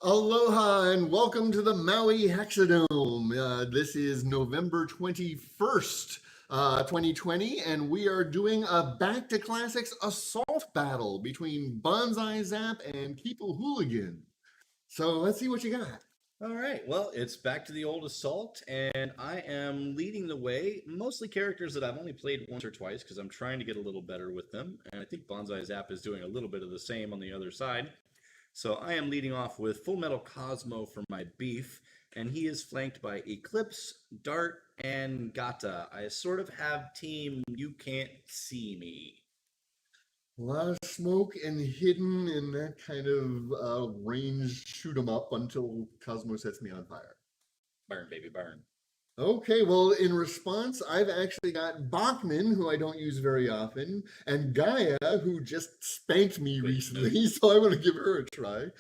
Aloha and welcome to the Maui HexaDome. This is November 21st, 2020, and we are doing a Back to Classics assault battle between BanzaiZAP and Kipahuligan. So let's see what you got. All right, well, it's back to the old assault, and I am leading the way. Mostly characters that I've only played once or twice because I'm trying to get a little better with them, and I think BanzaiZAP is doing a little bit of the same on the other side. So I am leading off with Full Metal Cosmo for my beef, and he is flanked by Eclipse, Dart, and Gata. I sort of have team You Can't See Me. A lot of smoke and hidden in that kind of range shoot 'em up until Cosmo sets me on fire. Burn, baby, burn. Okay, well, in response, I've actually got Bachman, who I don't use very often, and Gaia, who just spanked me recently, so I'm going to give her a try.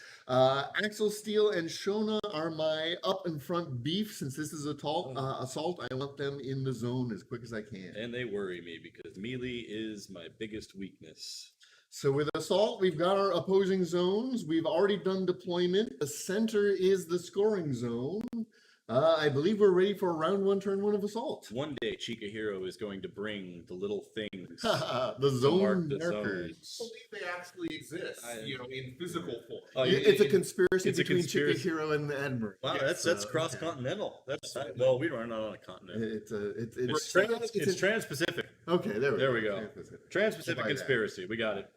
Axel Steel and Shona are my up and front beef. Since this is assault, I want them in the zone as quick as I can. And they worry me because melee is my biggest weakness. So with assault, we've got our opposing zones. We've already done deployment. The center is the scoring zone. I believe we're ready for round one, turn one of assault. One day, Chikahiro is going to bring the little things. The zone markers. I believe they actually exist, in physical form. Oh, it's a conspiracy between Chikahiro and the Admiral. Wow, yes, that's cross-continental. That's well, we are not on a continent. It's trans-Pacific. Okay, there we go. Trans-Pacific conspiracy. We got it.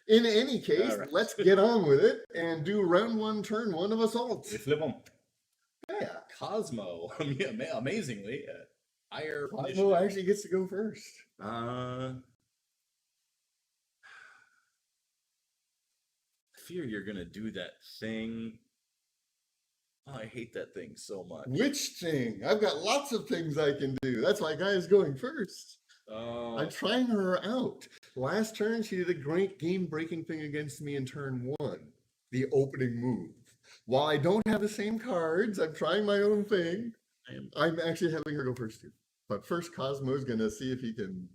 In any case, let's get on with it and do round one, turn one of assault. We flip them. Yeah. Cosmo, amazingly, higher. Cosmo actually gets to go first. I fear you're gonna do that thing. Oh, I hate that thing so much. Which thing? I've got lots of things I can do. That's why Gaia's going first. I'm trying her out. Last turn, she did a great game-breaking thing against me in turn one, the opening move. While I don't have the same cards, I'm trying my own thing. I'm actually having her go first too. But first, Cosmo's gonna see if he can.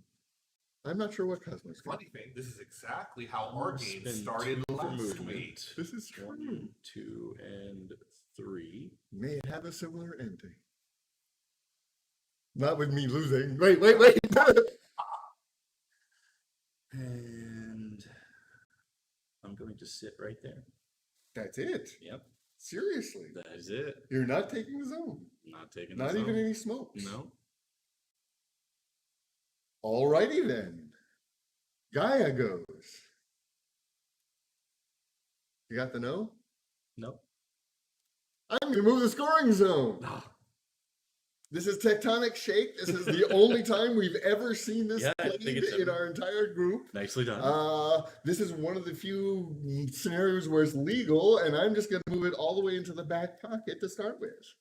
I'm not sure what Cosmo's. Funny thing, this is exactly how our game started last week. This is true. 1, 2, and 3. May it have a similar ending. Not with me losing. Wait. And I'm going to sit right there. That's it. Yep. Seriously. That is it. You're not taking the zone. Not taking the zone. Not even any smokes. No. Alrighty then. Gaia goes. You got the no? No. I'm going to move the scoring zone. This is Tectonic Shake. This is the only time we've ever seen this played in our entire group. Nicely done. This is one of the few scenarios where it's legal, and I'm just going to move it all the way into the back pocket to start with.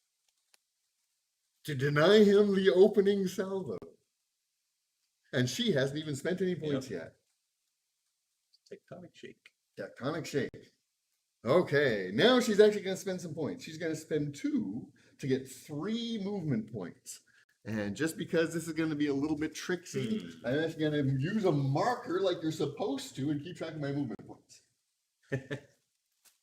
To deny him the opening salvo. And she hasn't even spent any points yet. Tectonic Shake. Tectonic Shake. Okay, now she's actually going to spend some points. She's going to spend 2 to get 3 movement points. And just because this is going to be a little bit tricksy, I'm actually going to use a marker like you're supposed to and keep track of my movement points.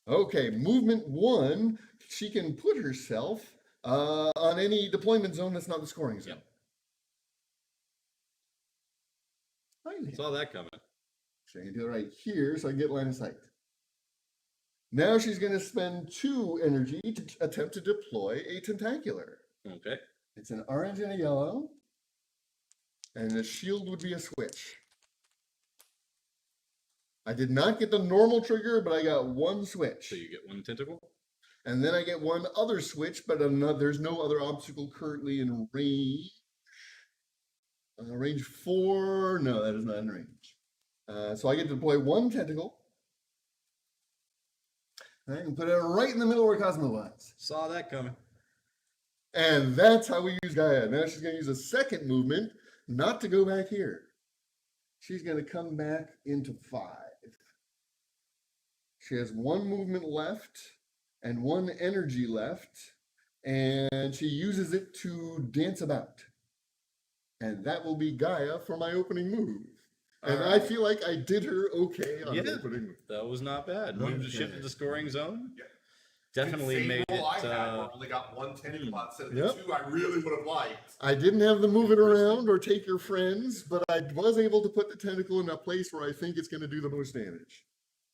Okay, movement 1, she can put herself on any deployment zone that's not the scoring zone. Yep. Saw that coming. So I can do it right here so I can get line of sight. Now she's going to spend 2 energy to attempt to deploy a tentacular. Okay. It's an orange and a yellow. And the shield would be a switch. I did not get the normal trigger, but I got 1 switch. So you get 1 tentacle? And then I get 1 other switch, but there's no other obstacle currently in range. Range 4, no, that is not in range. So I get to deploy 1 tentacle. I can put it right in the middle where Cosmo was. Saw that coming. And that's how we use Gaia. Now she's going to use a second movement, not to go back here. She's going to come back into 5. She has 1 movement left and 1 energy left, and she uses it to dance about. And that will be Gaia for my opening move. And I feel like I did her okay on the opening move. That was not bad. You shifted the scoring zone. Yeah. definitely Same made role I it. had, where I only got one tending pot instead of the Yep. two I really would have liked. I didn't have the move it Interesting. around or take your friends, but I was able to put the tentacle in a place where I think it's going to do the most damage.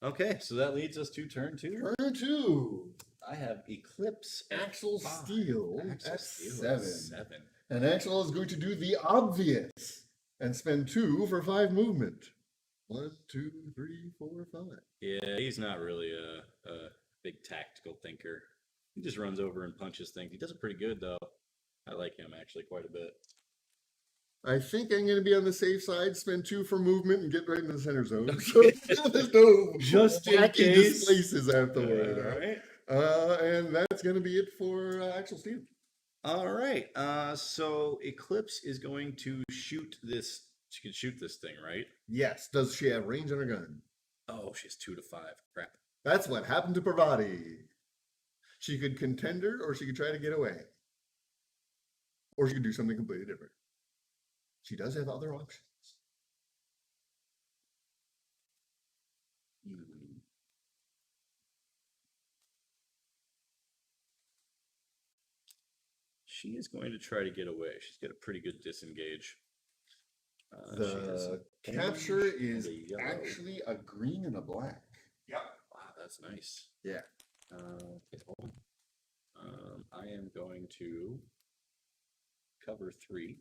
Okay, so that leads us to turn 2. Turn 2. I have Eclipse at Axel 5. Steel Axel at Steel at 7. 7. And Axel is going to do the obvious and spend 2 for 5 movement. 1, 2, 3, 4, 5. Yeah, he's not really a big tactical thinker. He just runs over and punches things. He does it pretty good, though. I like him actually quite a bit. I think I'm going to be on the safe side, spend 2 for movement, and get right in the center zone. So there's no Just in wacky case. displaces afterward. All right. And that's going to be it for Axel Steel. All right. So Eclipse is going to shoot this. She can shoot this thing, right? Yes. Does she have range on her gun? Oh, she's 2 to 5. Crap. That's what happened to Parvati. She could contender, or she could try to get away. Or she could do something completely different. She does have other options. She is going to try to get away. She's got a pretty good disengage. She has The some capture orange and is a yellow. actually a green and a black. Yep. Wow, that's nice. Yeah. Okay, hold on. I am going to cover 3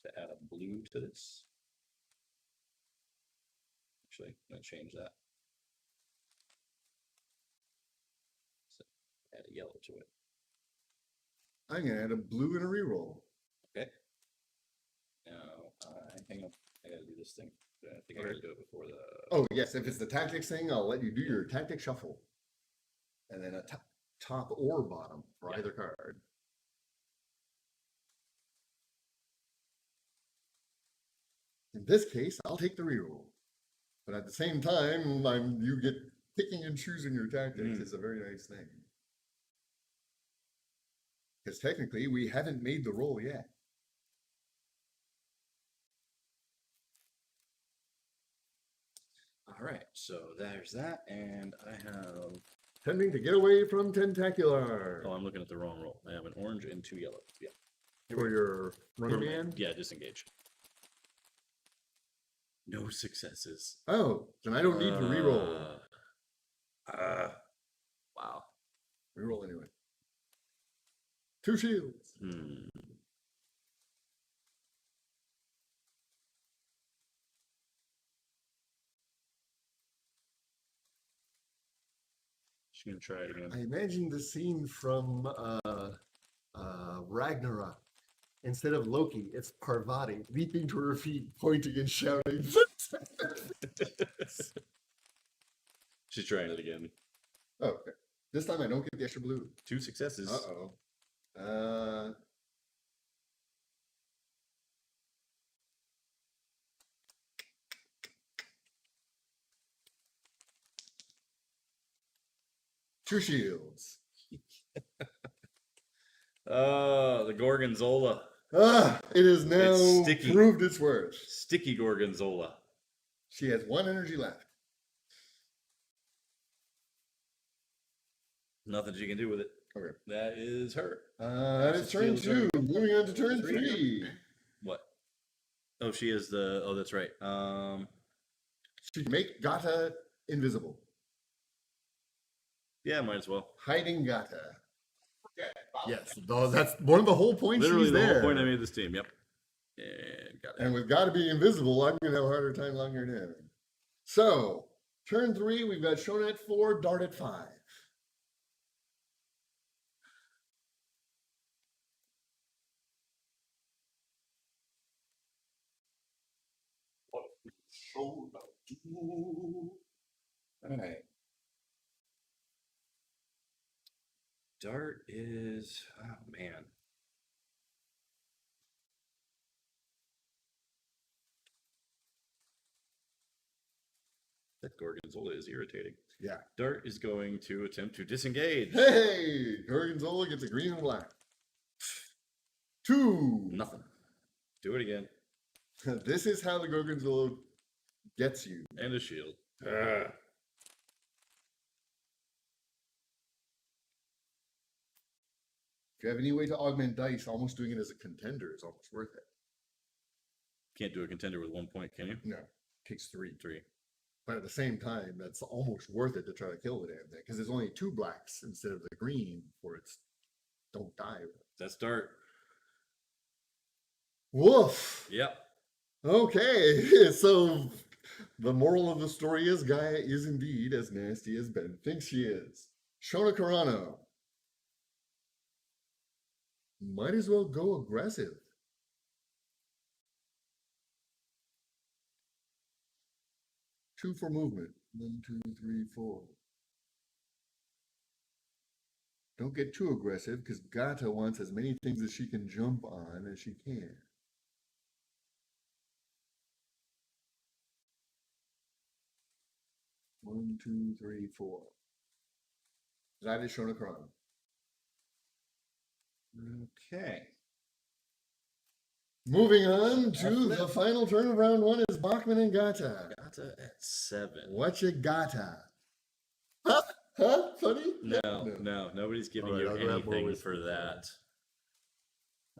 to add a blue to this. Actually, I'm going to change that. So, add a yellow to it. I'm going to add a blue and a reroll. Okay. Now, hang on. I got to do this thing. I think I got to do it before the. Oh, yes. If it's the tactics thing, I'll let you do your tactic shuffle. And then a top or bottom for either card. In this case, I'll take the reroll. But at the same time, you get picking and choosing your tactics is a very nice thing. Because technically, we haven't made the roll yet. All right, so there's that, and I have. Tending to get away from Tentacular. Oh, I'm looking at the wrong roll. I have an orange and 2 yellow. Yeah. For your running man? Yeah, disengage. No successes. Oh, then I don't need to reroll. Wow. Reroll anyway. 2 shields. She's gonna try it again. I imagine the scene from Ragnarok. Instead of Loki, it's Parvati leaping to her feet, pointing and shouting. She's trying it again. Oh, okay. This time I don't get the extra blue. 2 successes. Uh-oh. Two shields. The Gorgonzola. It has now It's sticky. proved its worth. Sticky Gorgonzola. She has 1 energy left. Nothing she can do with it. Okay. That is her. That is turn Steals her. 2. Moving on to turn 3. What? Oh, she is the. Oh, that's right. She can make Gata invisible. Yeah, might as well. Hiding Gata. Forget about Yes, that's one of the whole points. Literally she's the there. whole point I made this team. Yep. And got it. And with Gata being invisible, I'm going to have a harder time locking her down. So, turn 3, we've got Shona at 4, Dart at 5. what we showed up to. All right. Dart is. Oh, man. That Gorgonzola is irritating. Yeah. Dart is going to attempt to disengage. Hey! Gorgonzola gets a green and black. 2. Nothing. Do it again. This is how the Gorgonzola gets you. And a shield. If you have any way to augment dice, almost doing it as a contender is almost worth it. Can't do a contender with 1 point, can you? No, takes 3. 3. But at the same time, that's almost worth it to try to kill the damn thing because there's only 2 blacks instead of the green for its don't die. That's Dart. Woof. Yep. Okay, so the moral of the story is Gaia is indeed as nasty as Ben thinks she is. Shona Carano. Might as well go aggressive. Two for movement. 1, 2, 3, 4. Don't get too aggressive because Gata wants as many things as she can jump on as she can. One, two, three, 4. That is Shona Carano. Okay. Moving on to the final turn of round 1 is Bachman and Gata. Gata at 7. What you Gata? Huh? Huh? Funny? No. Nobody's giving All right, you I'll grab more anything whiskey for for that.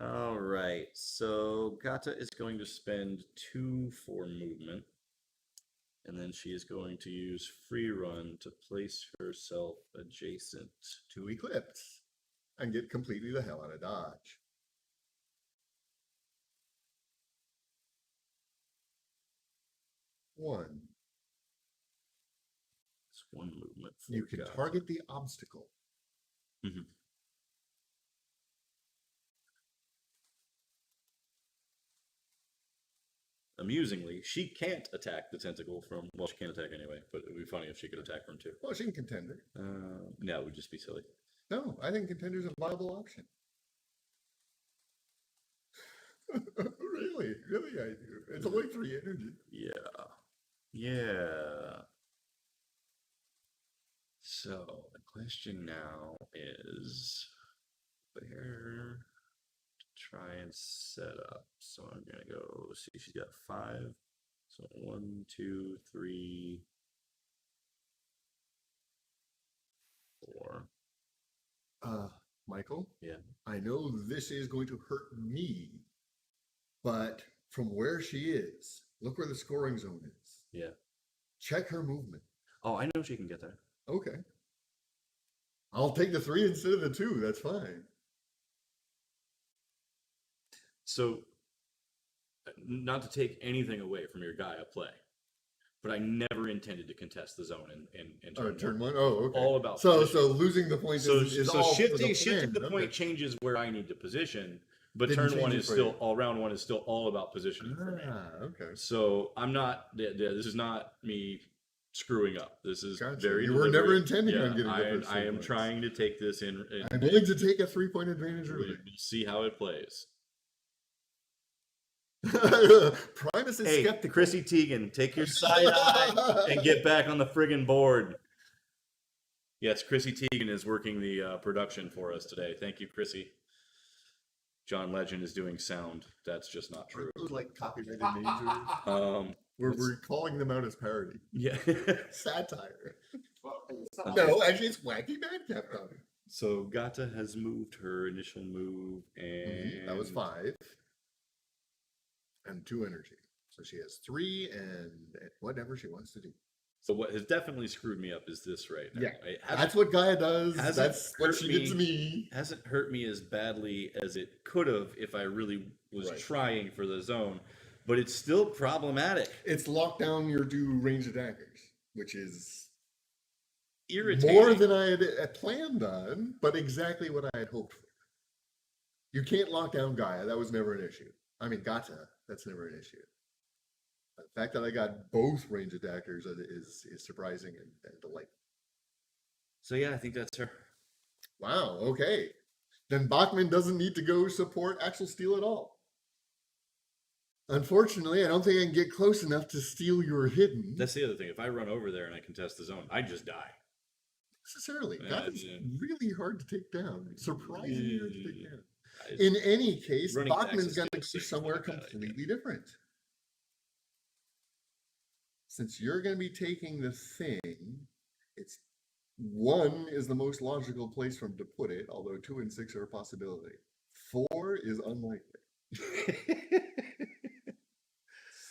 All right. So Gata is going to spend 2 for movement. And then she is going to use free run to place herself adjacent. To Eclipse. And get completely the hell out of Dodge. One. It's 1 movement. For You can Gata. target the obstacle. Mhm. Amusingly, she can't attack the tentacle from. Well, she can't attack anyway, but it would be funny if she could attack from 2. Well, she can contender. No, it would just be silly. No, I think contender's a viable option. Really I do. It's only 3 energy. Yeah. So the question now is where to try and set up. So I'm gonna go see. She's got 5. So 1, 2, 3, 4. Michael? Yeah. I know this is going to hurt me, but from where she is, look where the scoring zone is. Yeah. Check her movement. Oh, I know she can get there. Okay. I'll take the 3 instead of the 2. That's fine. So, not to take anything away from your Gaia play, but I never intended to contest the zone in turn 1. Oh, okay. All about so position. losing the point So, is so all shifting for the point Okay. changes where I need to position, but Didn't turn 1 change it is for still you. all round 1 is still all about positioning for me. Okay. So I'm not. This is not me screwing up. This is Gotcha. very. You were never deliberate. intending on getting the I first 3 am points. trying to take this in. I'm willing to take a 3-point advantage early. We'll see how it plays. Primus is Hey, skeptical. Chrissy Teigen, take your side eye and get back on the friggin' board. Yes, Chrissy Teigen is working the production for us today. Thank you, Chrissy. John Legend is doing sound. That's just not true. Those like copyrighted names. We're calling them out as parody. Yeah. Satire. Well, No, actually, it's Wacky Madcap Comedy. So Gata has moved her initial move, and That was 5. And 2 energy. So she has 3 and whatever she wants to do. So what has definitely screwed me up is this right now. Yeah, It that's what Gaia does. hasn't That's what hurt she did to me. hasn't hurt me as badly as it could have if I really was Right. trying for the zone, but it's still problematic. It's locked down your 2 ranged attackers, which is Irritating. more than I had planned on, but exactly what I had hoped for. You can't lock down Gaia. That was never an issue. I mean, Gata, that's never an issue. The fact that I got both range attackers is surprising and delightful. So yeah, I think that's her. Wow, okay. Then Bachman doesn't need to go support Axel Steel at all. Unfortunately, I don't think I can get close enough to steal your hidden. That's the other thing. If I run over there and I contest the zone, I just die. Necessarily. Yeah, Gata's yeah. really hard to take down. Surprisingly hard to take down. I- In any case, Running Bachman's Axel going to go Steel seems somewhere like a bad idea. completely different. Since you're going to be taking the thing, it's 1 is the most logical place for him to put it, although 2 and 6 are a possibility. 4 is unlikely.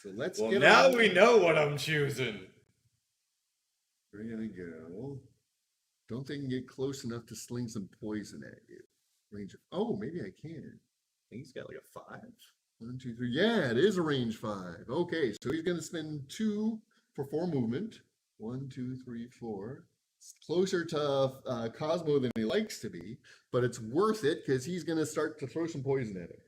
So let's Well, get now on. we know what I'm choosing. We're gonna go. Don't think I can get close enough to sling some poison at you. Range of, oh, maybe I can. I think he's got like a 5. 1, 2, 3. Yeah, it is a range 5. Okay, so he's gonna spend 2 for 4 movement. 1, 2, 3, 4. It's closer to Cosmo than he likes to be, but it's worth it because he's gonna start to throw some poison at him.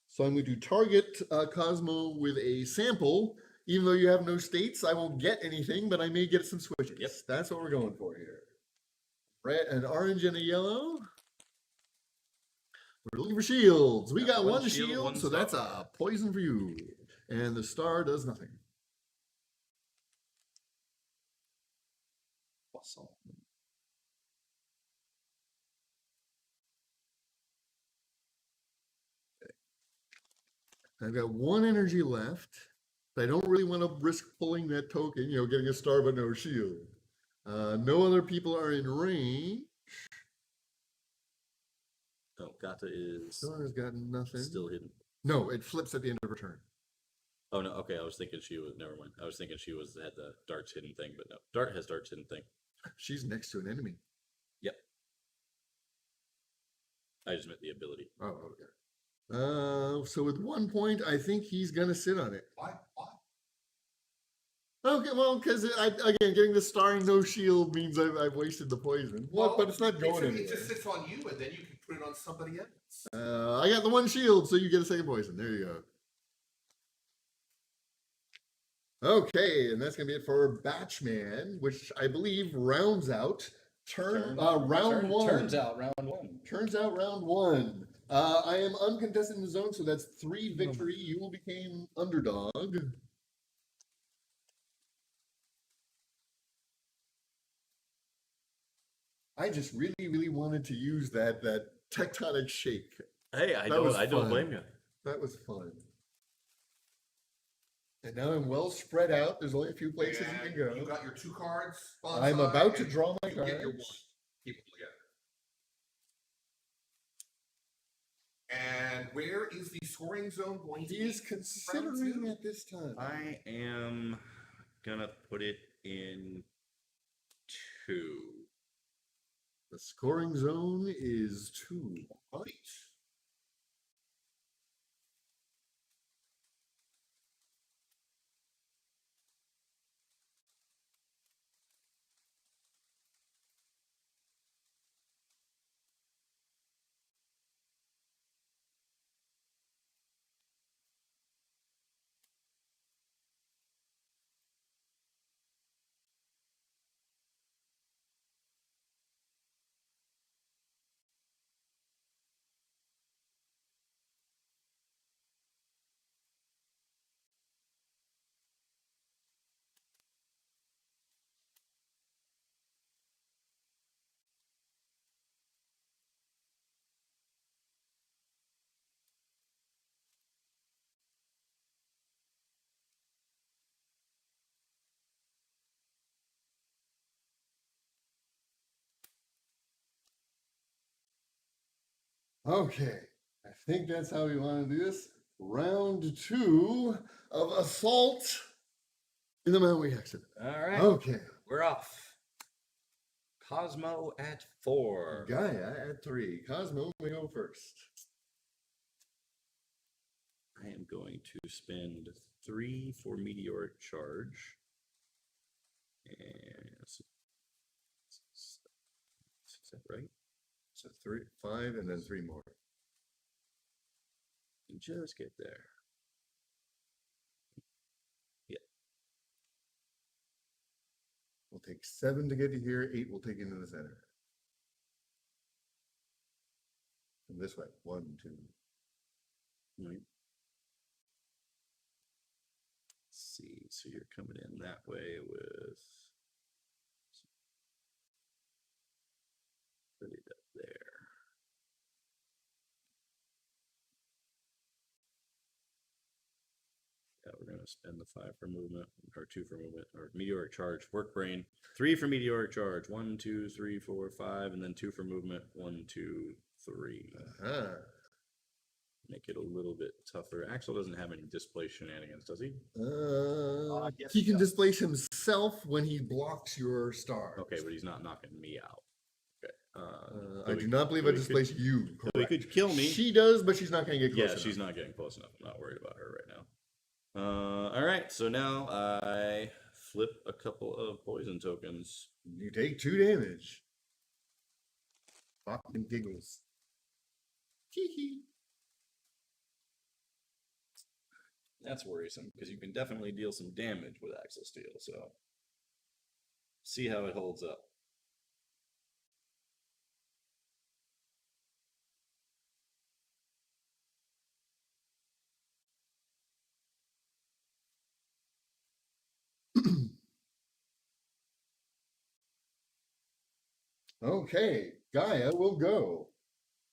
So I'm going to target Cosmo with a sample. Even though you have no states, I won't get anything, but I may get some switches. Yep. That's what we're going for here. Red, an orange, and a yellow. We're looking for shields. We got one shield, one so that's star. a poison for you. And the star does nothing. Awesome. I've got 1 energy left. But I don't really want to risk pulling that token, getting a star but no shield. No other people are in range. Oh, Gata is Star's got nothing. still hidden. No, it flips at the end of her turn. Oh no, okay. I was thinking she was. Never mind. I was thinking she had the darts hidden thing, but no, Dart has darts hidden thing. She's next to an enemy. Yep. I just meant the ability. Oh, okay. So with 1 point, I think he's gonna sit on it. Why? Okay, well, because again, getting the star and no shield means I've wasted the poison. Well, but it's not going anywhere. It just sits on you, and then you can put it on somebody else. I got the 1 shield, so you get a second poison. There you go. Okay, and that's gonna be it for Batchman, which I believe rounds out round 1. Turns out round 1. Turns out round 1. I am uncontested in the zone, so that's 3 victory. You will become underdog. I just really, really wanted to use that tectonic shake. Hey, I That was don't fun. blame you. That was fun. And now I'm well spread out. There's only a few places you can go. You got your 2 cards. I'm Bonsai, about to and draw my you get your 1. cards. Keep them together. And where is the scoring zone going to He be? is considering at this time. I am gonna put it in 2. The scoring zone is 2. Right. Okay. I think that's how we want to do this. Round 2 of Assault in the Maui HexaDome. All right. Okay. We're off. Cosmo at 4. Gaia at 3. Cosmo may go first. I am going to spend 3 for Meteoric Charge. And is that right? So 3, 5, and then 3 more. Just get there. We'll take 7 to get to here. 8 will take you into the center. And this way. 1, 2. Right. Let's see. So you're coming in that way with. Put it up there. we're gonna spend the 5 for movement, or 2 for movement, or meteoric charge, work brain, 3 for meteoric charge, 1, 2, 3, 4, 5, and then 2 for movement, 1, 2, 3. Make it a little bit tougher. Axel doesn't have any displace shenanigans, does he? Yes, he can displace himself when he blocks your star. Okay, but he's not knocking me out. Okay. I do not believe I displace you. So he could kill me. She does, but she's not going to get close enough. She's not getting close enough. I'm not worried about her right now. All right, so now I flip a couple of poison tokens. You take 2 damage. Pop and giggles. Hee. That's worrisome because you can definitely deal some damage with Axel Steel. So see how it holds up. Okay, Gaia will go.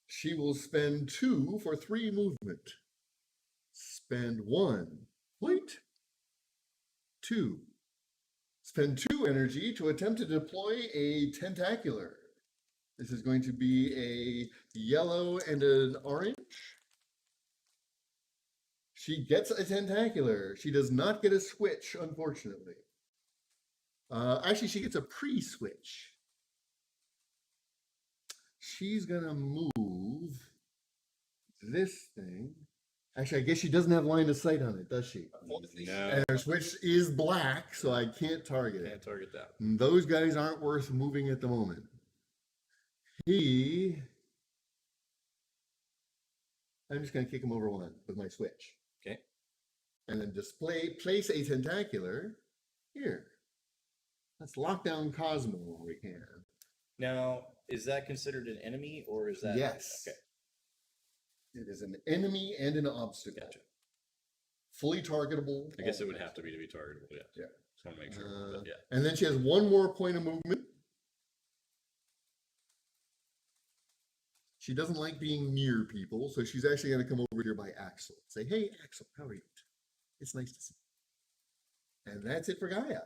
She will spend 2 for 3 movement. Spend 1 point. 2. Spend 2 energy to attempt to deploy a tentacular. This is going to be a yellow and an orange. She gets a tentacular. She does not get a switch, unfortunately. Actually, she gets a pre-switch. She's going to move this thing. Actually, I guess she doesn't have line of sight on it, does she? No. And her switch is black, so I can't target it. Can't target that. And those guys aren't worth moving at the moment. I'm just going to kick him over 1 with my switch. Okay. And then place a tentacular here. Let's lock down Cosmo when we can. Now, is that considered an enemy or is that? Yes. Okay. It is an enemy and an obstacle. Gotcha. Fully targetable. I guess it would have to be targetable. Yeah. Yeah. Just want to make sure. But yeah. And then she has 1 more point of movement. She doesn't like being near people, so she's actually going to come over here by Axel. Say, hey, Axel, how are you? It's nice to see you. And that's it for Gaia.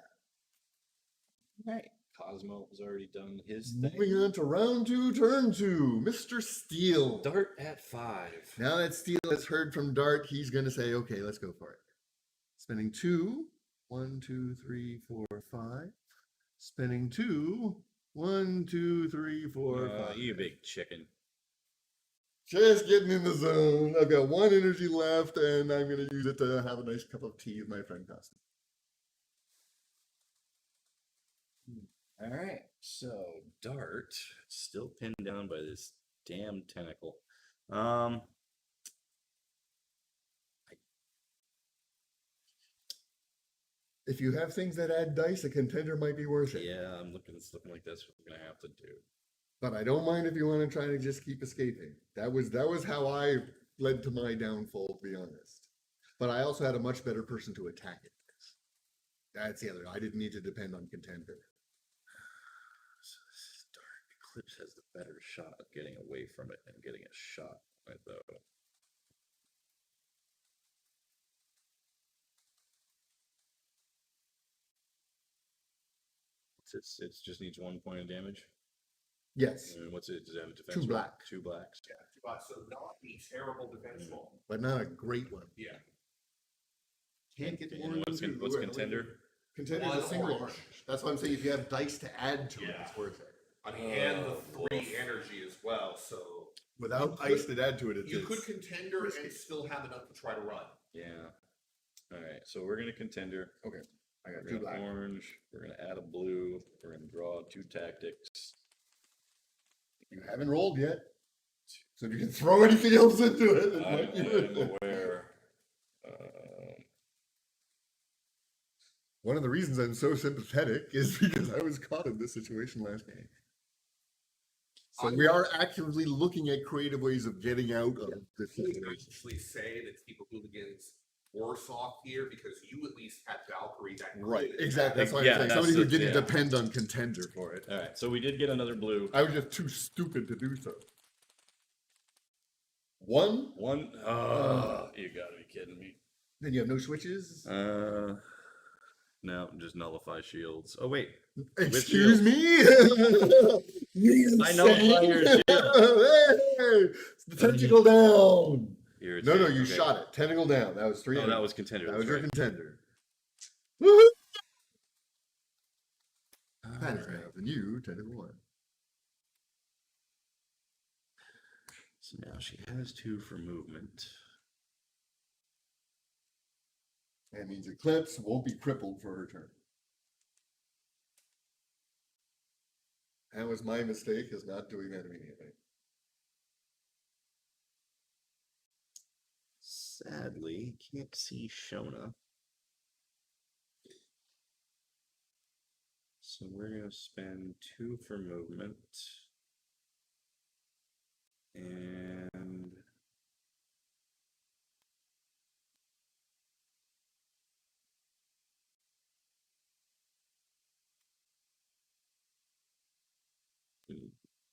All right. Cosmo has already done his thing. Moving on to round 2, turn 2, Mr. Steele. Dart at 5. Now that Steele has heard from Dart, he's going to say, okay, let's go for it. Spending 2, 1, 2, 3, 4, 5. Spending 2, 1, 2, 3, 4, 5. You big chicken. Just getting in the zone. I've got 1 energy left, and I'm going to use it to have a nice cup of tea with my friend Costa. All right, so Dart still pinned down by this damn tentacle. If you have things that add dice, a contender might be worth it. Yeah, it's looking like that's what we're gonna have to do. But I don't mind if you want to try to just keep escaping. That was how I led to my downfall, to be honest. But I also had a much better person to attack it. That's the other. I didn't need to depend on contender. So this is Dark Eclipse has the better shot of getting away from it and getting a shot on it, though. It just needs 1 point of damage. Yes, And what's it? Does it have a defense? 2 roll? black. 2 blacks. Yeah, so not a terrible defense roll. but not a great one. Yeah. Can't get more And than what's, 2. what's contender? Contender's One a single orange. orange. That's why I'm saying if you have dice to add to it, Yeah. it's worth it. I mean, and the 3 energy as well, so Without ice to add to it, it's you could contender and still have enough to try to run. Yeah. All right, so we're gonna contender. Okay, I got We're 2 gonna black. orange. We're gonna add a blue. We're gonna draw 2 tactics. You haven't rolled yet. So if you can throw anything else into it, it I might be am worth it. aware. One of the reasons I'm so sympathetic is because I was caught in this situation last game. So we are actively looking at creative ways of getting out of this I would situation. actually say that Kipahuligan's worse off here because you at least had Valkyrie that Right, could- exactly. That's what Yeah, I'm saying. that's Somebody who the- didn't yeah. depend on contender for it. All right, so we did get another blue. I was just too stupid to do so. 1. One. Oh, you gotta be kidding me. Then you have no switches. No, just nullify shields. Oh wait, Excuse me. I nullify your shield. Hey, the tentacle down. Irritating. No, you Okay. shot it. Tentacle down. That was 3. Oh, that was contender. That that's was your right. contender. Woohoo! That is Alright. now the new tentacle 1. So now she has 2 for movement. That means Eclipse won't be crippled for her turn. That was my mistake, is not doing that immediately. Sadly, can't see Shona. So we're going to spend 2 for movement. And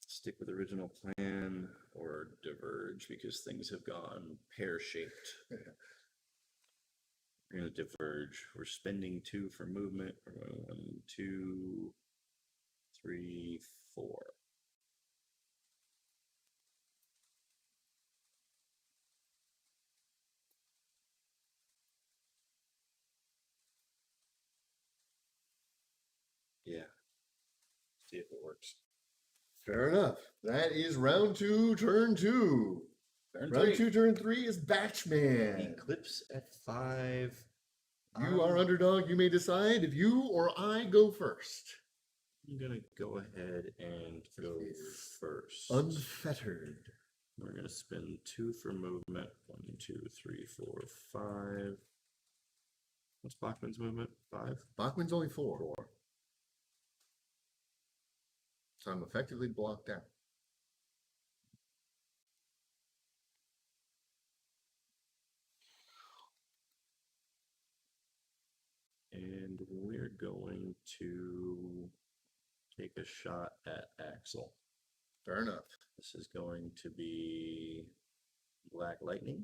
stick with original plan or diverge because things have gone pear-shaped. We're going to diverge. We're spending 2 for movement. We're going 1, 2, 3, 4. Yeah. See if it works. Fair enough. That is round 2, turn 2. Turn Round 3. 2, turn 3 is Batchman. Eclipse at 5. You are underdog. You may decide if you or I go first. I'm gonna go ahead and go first. Unfettered. We're gonna spend 2 for movement. 1, 2, 3, 4, 5. What's Bachman's movement? 5? Bachman's only 4. So I'm effectively blocked out. And we're going to take a shot at Axel. Fair enough. This is going to be Black Lightning.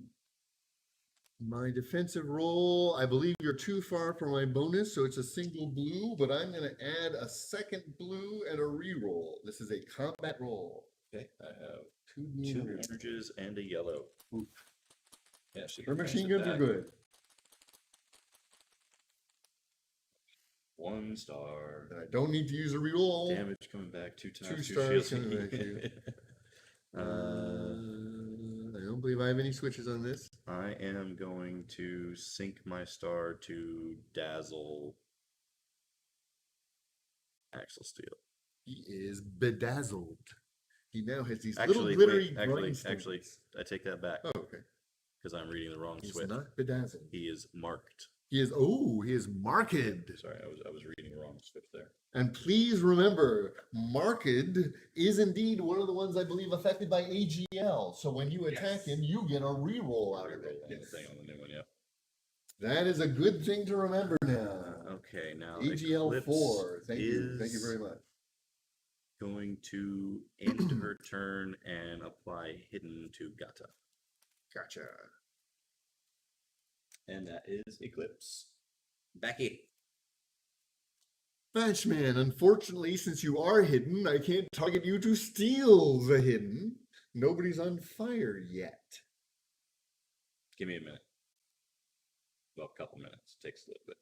My defensive roll, I believe you're too far for my bonus, so it's a single blue, but I'm going to add a second blue and a reroll. This is a combat roll. Okay, I have 2 blue 2 and a oranges and a yellow. Oof. Yeah, she Her can machine pass it guns are back. good. 1 star. And I don't need to use a reroll. Damage coming back 2 times. 2 2 stars shields. coming back to you. I don't believe I have any switches on this. I am going to sync my star to dazzle Axel Steel. He is bedazzled. He now has these Actually, little glittery wait, grindstones. actually, I take that back Oh, okay. because I'm reading the wrong He's switch. not bedazzled. He is marked. He is marked. Sorry, I was reading the wrong switch there. And please remember, marked is indeed one of the ones I believe affected by AGL. So when you attack Yes. him, you get a reroll out of Reroll on it. the thing on the new one, yeah. That is a good thing to remember now. Okay, now AGL Eclipse 4. Thank you. Thank you is very much. going to end her turn and apply Hidden to Gata. Gotcha. And that is Eclipse. Becky. Batchman, unfortunately, since you are hidden, I can't target you to steal the hidden. Nobody's on fire yet. Give me a minute. Well, a couple minutes. Takes a little bit.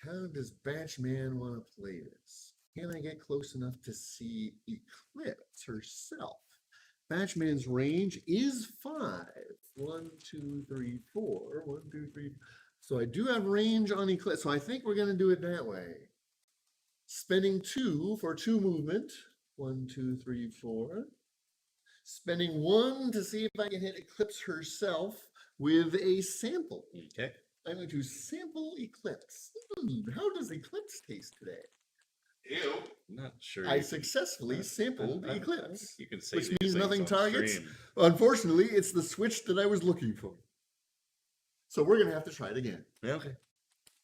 How does Batchman want to play this? Can I get close enough to see Eclipse herself? Batchman's range is 5. 1, 2, 3, 4. 1, 2, 3. So I do have range on Eclipse. So I think we're going to do it that way. Spending 2 for 2 movement. 1, 2, 3, 4. Spending 1 to see if I can hit Eclipse herself with a sample. Okay. I'm going to sample Eclipse. How does Eclipse taste today? Ew. Not sure. I successfully sampled I Eclipse, think you can say which these means things nothing on targets. stream. Unfortunately, it's the switch that I was looking for. So we're going to have to try it again. Okay.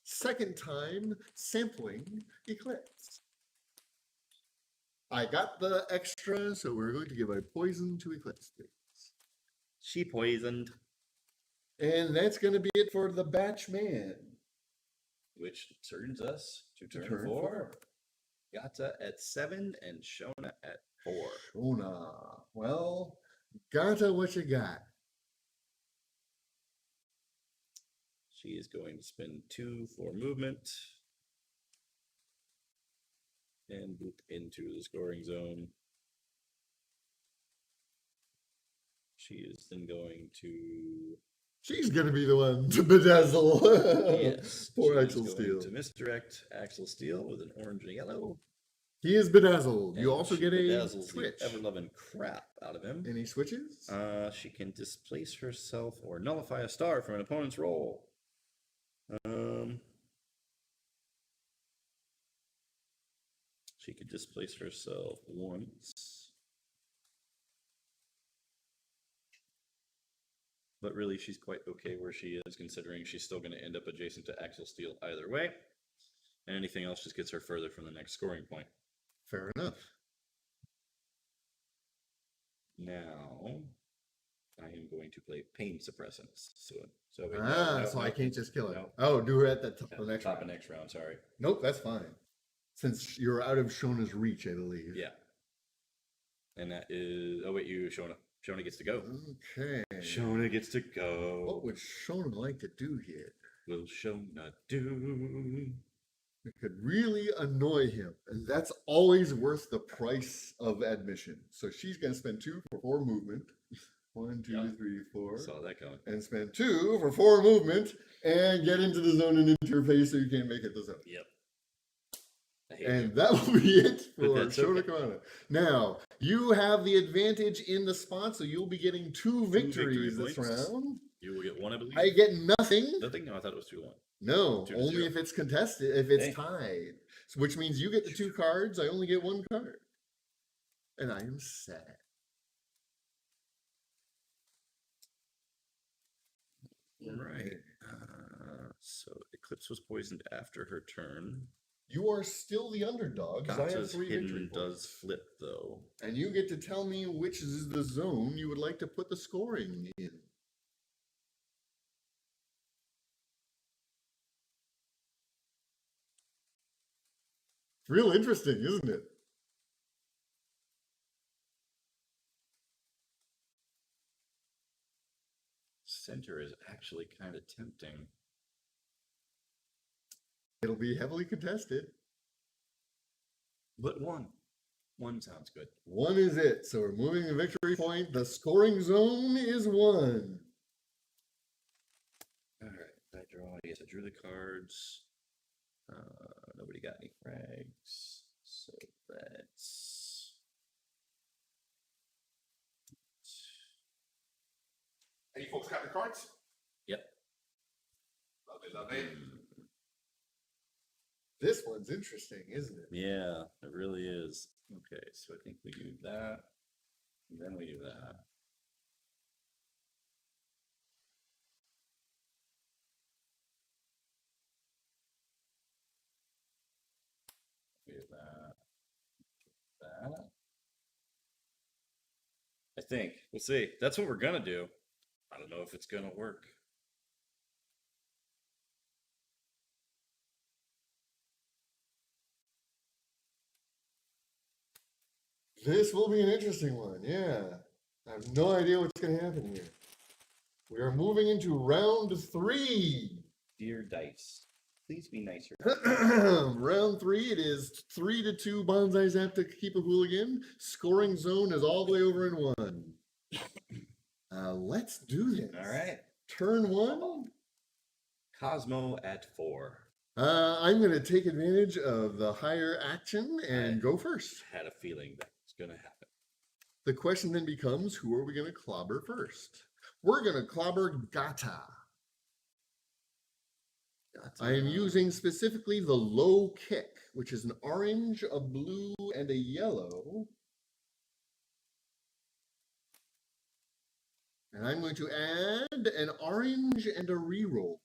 Second time sampling Eclipse. I got the extra, so we're going to give a poison to Eclipse, please. She poisoned. And that's going to be it for the Batch Man. Which turns us to turn Turn 4. Gata at 7 and Shona at 4. Shona. Well, Gata, what you got? She is going to spend 2 for movement and loop into the scoring zone. She is then going to... She's going to be the one to bedazzle. Yes. Poor she is Axel going Steel. to misdirect Axel Steel with an orange and a yellow. He is bedazzled. You And also she get a bedazzles switch. the ever-loving crap out of him. Any switches? She can displace herself or nullify a star from an opponent's roll. She could displace herself once. But really, she's quite okay where she is, considering she's still going to end up adjacent to Axel Steel either way. And anything else just gets her further from the next scoring point. Fair enough. Now, I am going to play Pain Suppressants. So I can't just kill it. no. Oh, do her at the top Yeah, of the next top round. of next round, sorry. Nope, that's fine. Since you're out of Shona's reach, I believe. Yeah. And that is... Oh, wait, Shona. Shona gets to go. Okay. Shona gets to go. What would Shona like to do here? Will Shona do? It could really annoy him, and that's always worth the price of admission. So she's going to spend 2 for 4 movement. 1, 2, Yeah. 3, 4. Saw that coming. And spend 2 for 4 movement and get into the zone and into your face so you can't make it the zone. Yep. I hate And you. that will be it But for that's Shona okay. Kamana. Now, you have the advantage in the spot, so you'll be getting 2 victories victory this points. round. You will get 1, I believe. I get nothing. Nothing? No, I thought it was 2-1. No, 2-0. only if it's contested, if it's Hey. tied. So, which means you get the 2 cards, I only get 1 card. And I am sad. Right. So Eclipse was poisoned after her turn. You are still the underdog, 'cause I have Gata's 3 victory hidden points. does flip, though. And you get to tell me which is the zone you would like to put the scoring in. It's real interesting, isn't it? Center is actually kind of tempting. It'll be heavily contested. But 1. 1 sounds good. 1 is it. So we're moving the victory point. The scoring zone is 1. All right. I draw. Yes, I drew the cards. Nobody got any frags. So that's... Any folks got the cards? Yep. Lovely. This one's interesting, isn't it? Yeah, it really is. Okay, so I think we do that. And then we do that. We do that. That. I think. We'll see. That's what we're gonna do. I don't know if it's gonna work. This will be an interesting one, yeah. I have no idea what's going to happen here. We are moving into round 3. Dear dice, please be nicer. Round 3, it is 3-2 BanzaiZAP to Kipahuligan. Scoring zone is all the way over in 1. Let's do this. All right. Turn 1. Cosmo at 4. I'm going to take advantage of the higher action and go first. Had a feeling that was gonna happen. The question then becomes, who are we going to clobber first? We're going to clobber Gata. I am using specifically the low kick, which is an orange, a blue, and a yellow. And I'm going to add an orange and a reroll.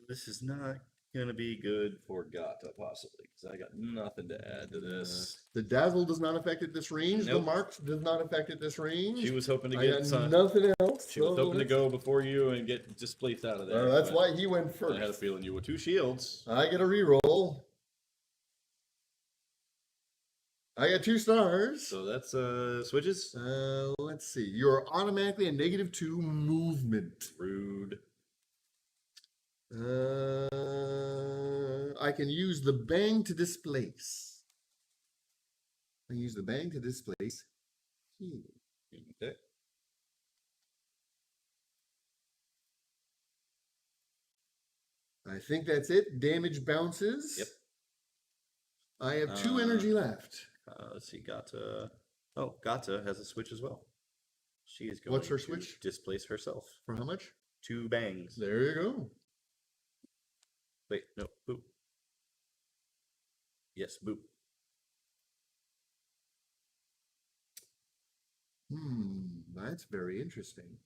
This is not gonna be good for Gata, possibly, because I got nothing to add to this. The dazzle does not affect at this range. Nope. The marks does not affect at this range. She was hoping to I get got some. nothing else. She was so hoping to go before you and get displaced out of there. that's but why he went I first. had a feeling you were 2 shields. I get a reroll. I got 2 stars. So that's switches. Let's see. You're automatically a -2 movement. Rude. I can use the bang to displace. I can use the bang to displace. Okay. I think that's it. Damage bounces. Yep. I have 2 energy left. Let's see, Gata. Oh, Gata has a switch as well. She is going What's her to switch? displace herself. For how much? 2 bangs. There you go. Wait, no, boop. Yes, boop. That's very interesting.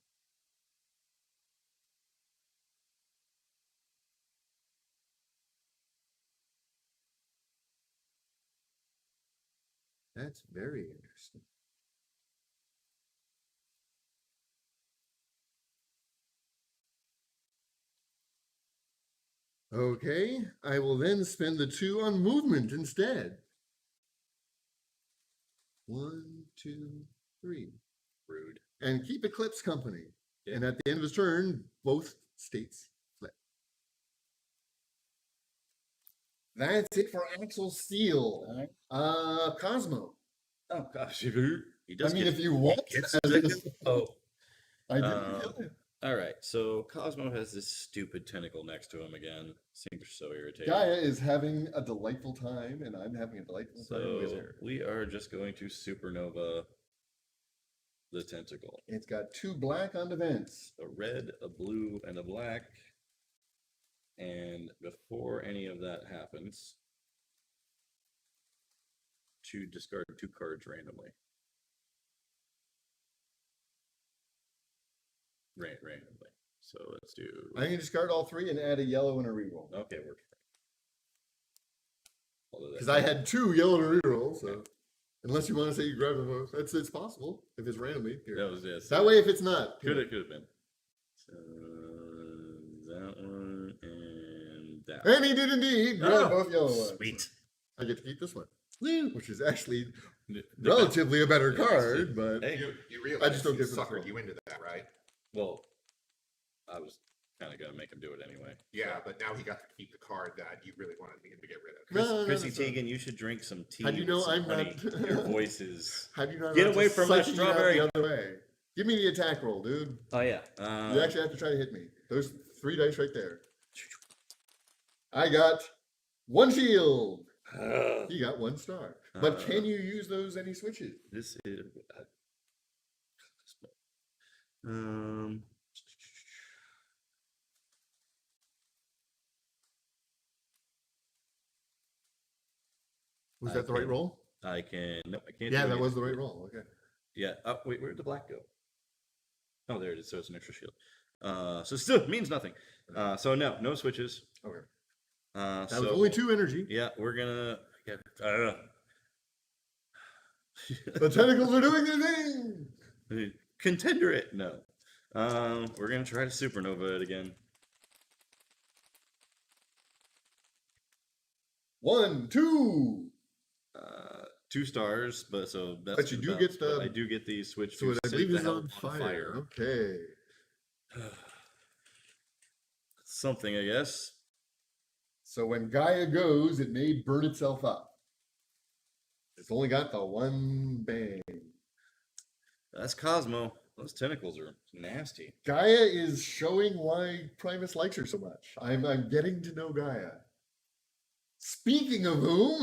That's very interesting. Okay, I will then spend the 2 on movement instead. 1, 2, 3. Rude. And keep Eclipse company. Yeah. And at the end of his turn, both states flip. That's it for Axel Steel. All right. Cosmo. Oh gosh, he does. I mean, get, if you want, gets as second. is- Oh, I didn't kill him. all right. So Cosmo has this stupid tentacle next to him again. Seems so irritating. Gaia is having a delightful time, and I'm having a delightful time with So her. we are just going to supernova the tentacle. It's got 2 black on defense. A red, a blue, and a black. And before any of that happens, to discard 2 cards randomly. Randomly. So let's do. I can discard all 3 and add a yellow and a reroll. Okay, works. Because I had 2 yellow and a reroll, so unless you want to say you grab them both, it's possible if it's randomly. Here. That was this. That way, if it's not, Could have been. So that one and that. and he did indeed grab Oh, both yellow ones. Sweet. I get to keep this one, Woo. which is actually The relatively a better Yeah, card, but Hey, You realize just don't he get for the suckered full. you into that, right? well, I was kind of gonna make him do it anyway. Yeah, but now he got to keep the card that you really wanted him to get rid of. No, Chrissy that's not- Teigen, you should drink some tea. How do you with know some I'm honey. not- Your voice is. how do you not Get have away to from my suck you out strawberry. the other way? Give me the attack roll, dude. Oh yeah. You actually have to try to hit me. Those 3 dice right there. I got 1 shield. You got 1 star. But can you use those any switches? This is. Um. Was I that the right can- roll? I can. No, I can't. Yeah, do that any- was the right roll. Okay. Yeah. Oh wait, where did the black go? Oh, there it is. So it's an extra shield. So still means nothing. So no switches. Okay. That That was only 2 energy. Yeah, we're gonna. Yeah, I don't know. The tentacles are doing their thing. Contender it. No. We're gonna try to supernova it again. 1, 2. 2 stars, but so that's. But you do get the- I do get the switch. So to I set believe the it's hell on fire. Okay. Something, I guess. So when Gaia goes, it may burn itself up. It's only got the 1 bang. That's Cosmo. Those tentacles are nasty. Gaia is showing why Primus likes her so much. I'm getting to know Gaia. Speaking of whom,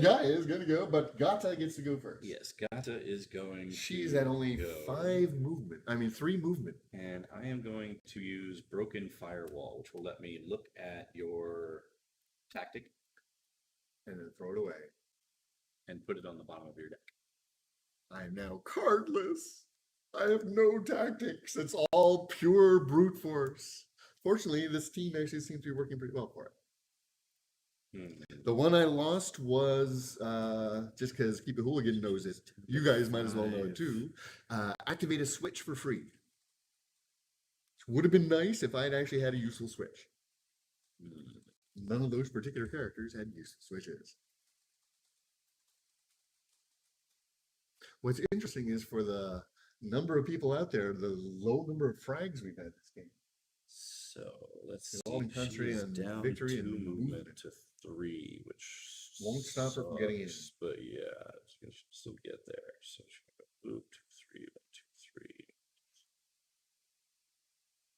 Gaia is going to go, but Gata gets to go first. Yes, Gata is going. She's to at only go. 5 movement. I mean, 3 movement. And I am going to use Broken Firewall, which will let me look at your tactic And then throw it away. and put it on the bottom of your deck. I am now cardless. I have no tactics. It's all pure brute force. Fortunately, this team actually seems to be working pretty well for it. The one I lost was just because Kipahuligan knows it. You guys might as well know it too. Activate a switch for free. Would have been nice if I had actually had a useful switch. None of those particular characters had useful switches. What's interesting is for the number of people out there, the low number of frags we've had this game. So let's They're all see. concentrating She's on down victory 2 and movement movement. to 3, which Won't stop her from getting in. sucks, but yeah, she can still get there. So she's gonna go boop 2, 3, 1, 2, 3.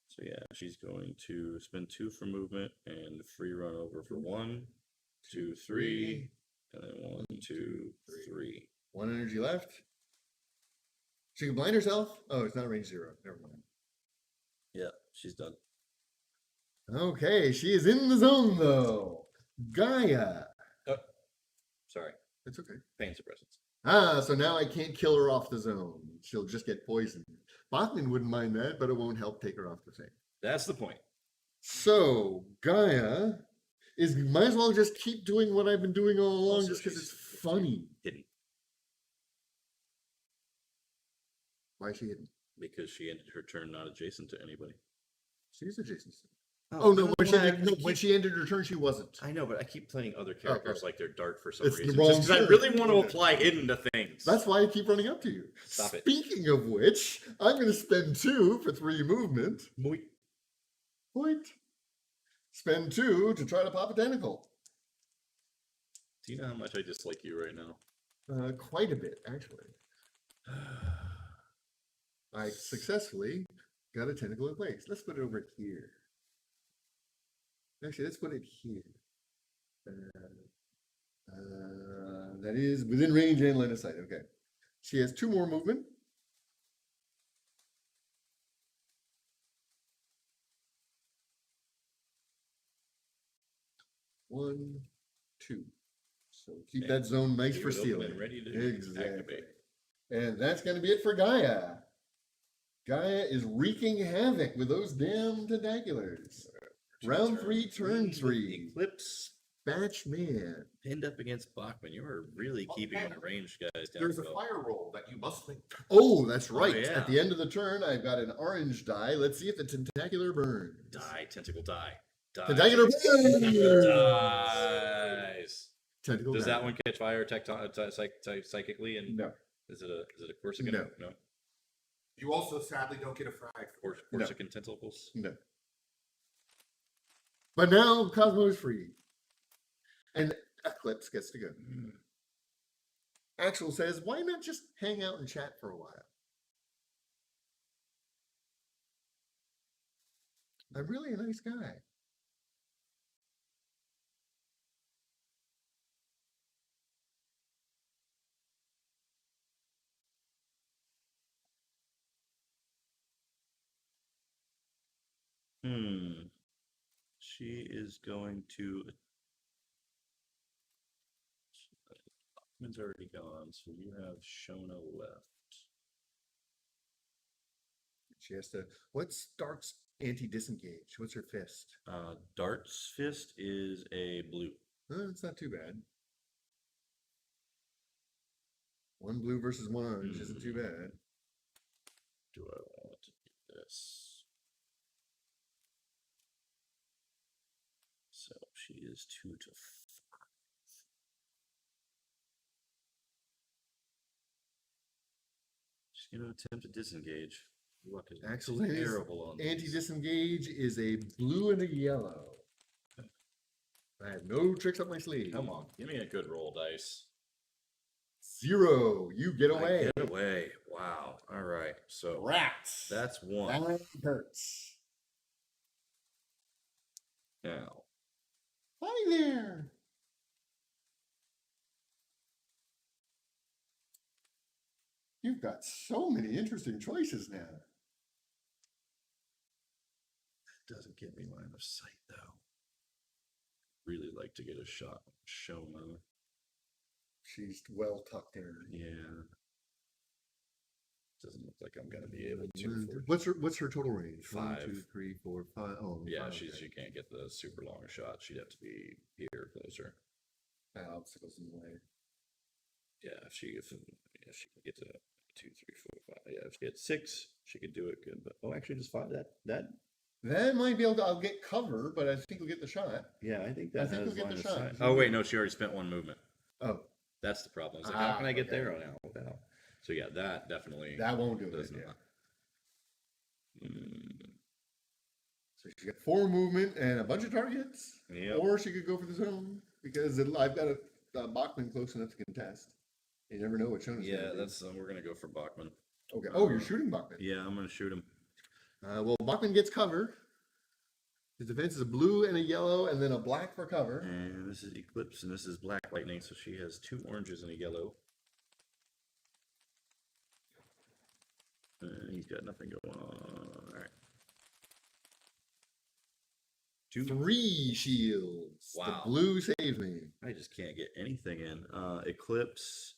So yeah, she's going to spend 2 for movement and free run over for 1, 2, 3, and then 1, 2, 3. 1 energy left. She can blind herself. Oh, it's not range 0. Never mind. Yeah, she's done. Okay, she is in the zone though. Gaia. Oh, sorry. It's okay. Pain suppressants. Ah, so now I can't kill her off the zone. She'll just get poisoned. Bachman wouldn't mind that, but it won't help take her off the thing. That's the point. So Gaia is might as well just keep doing what I've been doing all along, Also, just because she's it's funny. Hidden. Why is she hidden? Because she ended her turn not adjacent to anybody. She's adjacent. Oh no, when she ended her turn, she wasn't. I know, but I keep playing other characters like they're dark for some It's the reason. wrong Just because I turn. really want to Yeah. apply hidden to things. That's why I keep running up to you. Stop it. Speaking of which, I'm going to spend 2 for 3 movement. Point. Spend 2 to try to pop a tentacle. Do you know how much I dislike you right now? Quite a bit, actually. I successfully got a tentacle in place. Let's put it over here. Actually, let's put it here. That is within range and line of sight. Okay. She has 2 more movement. One, 2. So keep that zone nice for Leave it open stealing. and ready to Exactly. activate. And that's going to be it for Gaia. Gaia is wreaking havoc with those damn tentaculars. Round 3, turn 3. Eclipse Batch man. pinned up against Bachman. You are really keeping my range guys down. There's a low. fire roll that you must make. Oh, that's right. yeah. At the end of the turn, I've got an orange die. Let's see if the tentacular burns. Die, tentacle die. Die. Tentacular burns! Dies. Tentacle Does die. that one catch fire psychically? And No. Is it a Corsican? No. No. You also sadly don't get a frag. Corsican tentacles. No. But now Cosmo is free. And Eclipse gets to go. Axel says, why not just hang out and chat for a while? I'm really a nice guy. She is going to. Bachman's already gone, so you have Shona left. She has to. What's Dark's anti-disengage? What's her fist? Dart's fist is a blue. It's not too bad. 1 blue versus 1 orange isn't too bad. Do I want to do this? So she is 2 to 5. She's going to attempt to disengage. Luck is Axel's terrible on these. anti-disengage is a blue and a yellow. I have no tricks up my sleeve. Come on, give me a good roll, dice. 0. You get I away. get away. Wow. All right. So Rats. that's 1. That hurts. Now, Hi there. You've got so many interesting choices now. doesn't get me line of sight though. Really like to get a shot on Shona. She's well tucked in. Yeah. Doesn't look like I'm gonna be able to. What's her total range? 5. 1, 2, 3, 4, 5. Oh, Yeah, 5, she okay. can't get the super long shot. She'd have to be here closer. Obstacles in the way. Yeah, if she can get to 2, 3, 4, 5. Yeah, if she gets 6, she could do it good. But actually, just 5. That might be able to. I'll get cover, but I think we'll get the shot. Yeah, I think I that think has we'll get line the of shot. sight. Oh wait, no, she already spent 1 movement. Oh, That's the problem. It's like, how can I get okay. there now without? So yeah, that definitely that won't do does it. not. Yeah. So she got 4 movement and a bunch of targets. Yep. Or she could go for the zone because I've got a Bachman close enough to contest. You never know what Shona's Yeah, gonna do. that's we're gonna go for Bachman. Okay. Oh, you're shooting Bachman. Yeah, I'm gonna shoot him. Well, Bachman gets cover. His defense is a blue and a yellow, and then a black for cover. And this is Eclipse, and this is Black Lightning, so she has 2 oranges and a yellow. He's got nothing going on. All right. 3 shields. Wow. The blue save me. I just can't get anything in. Eclipse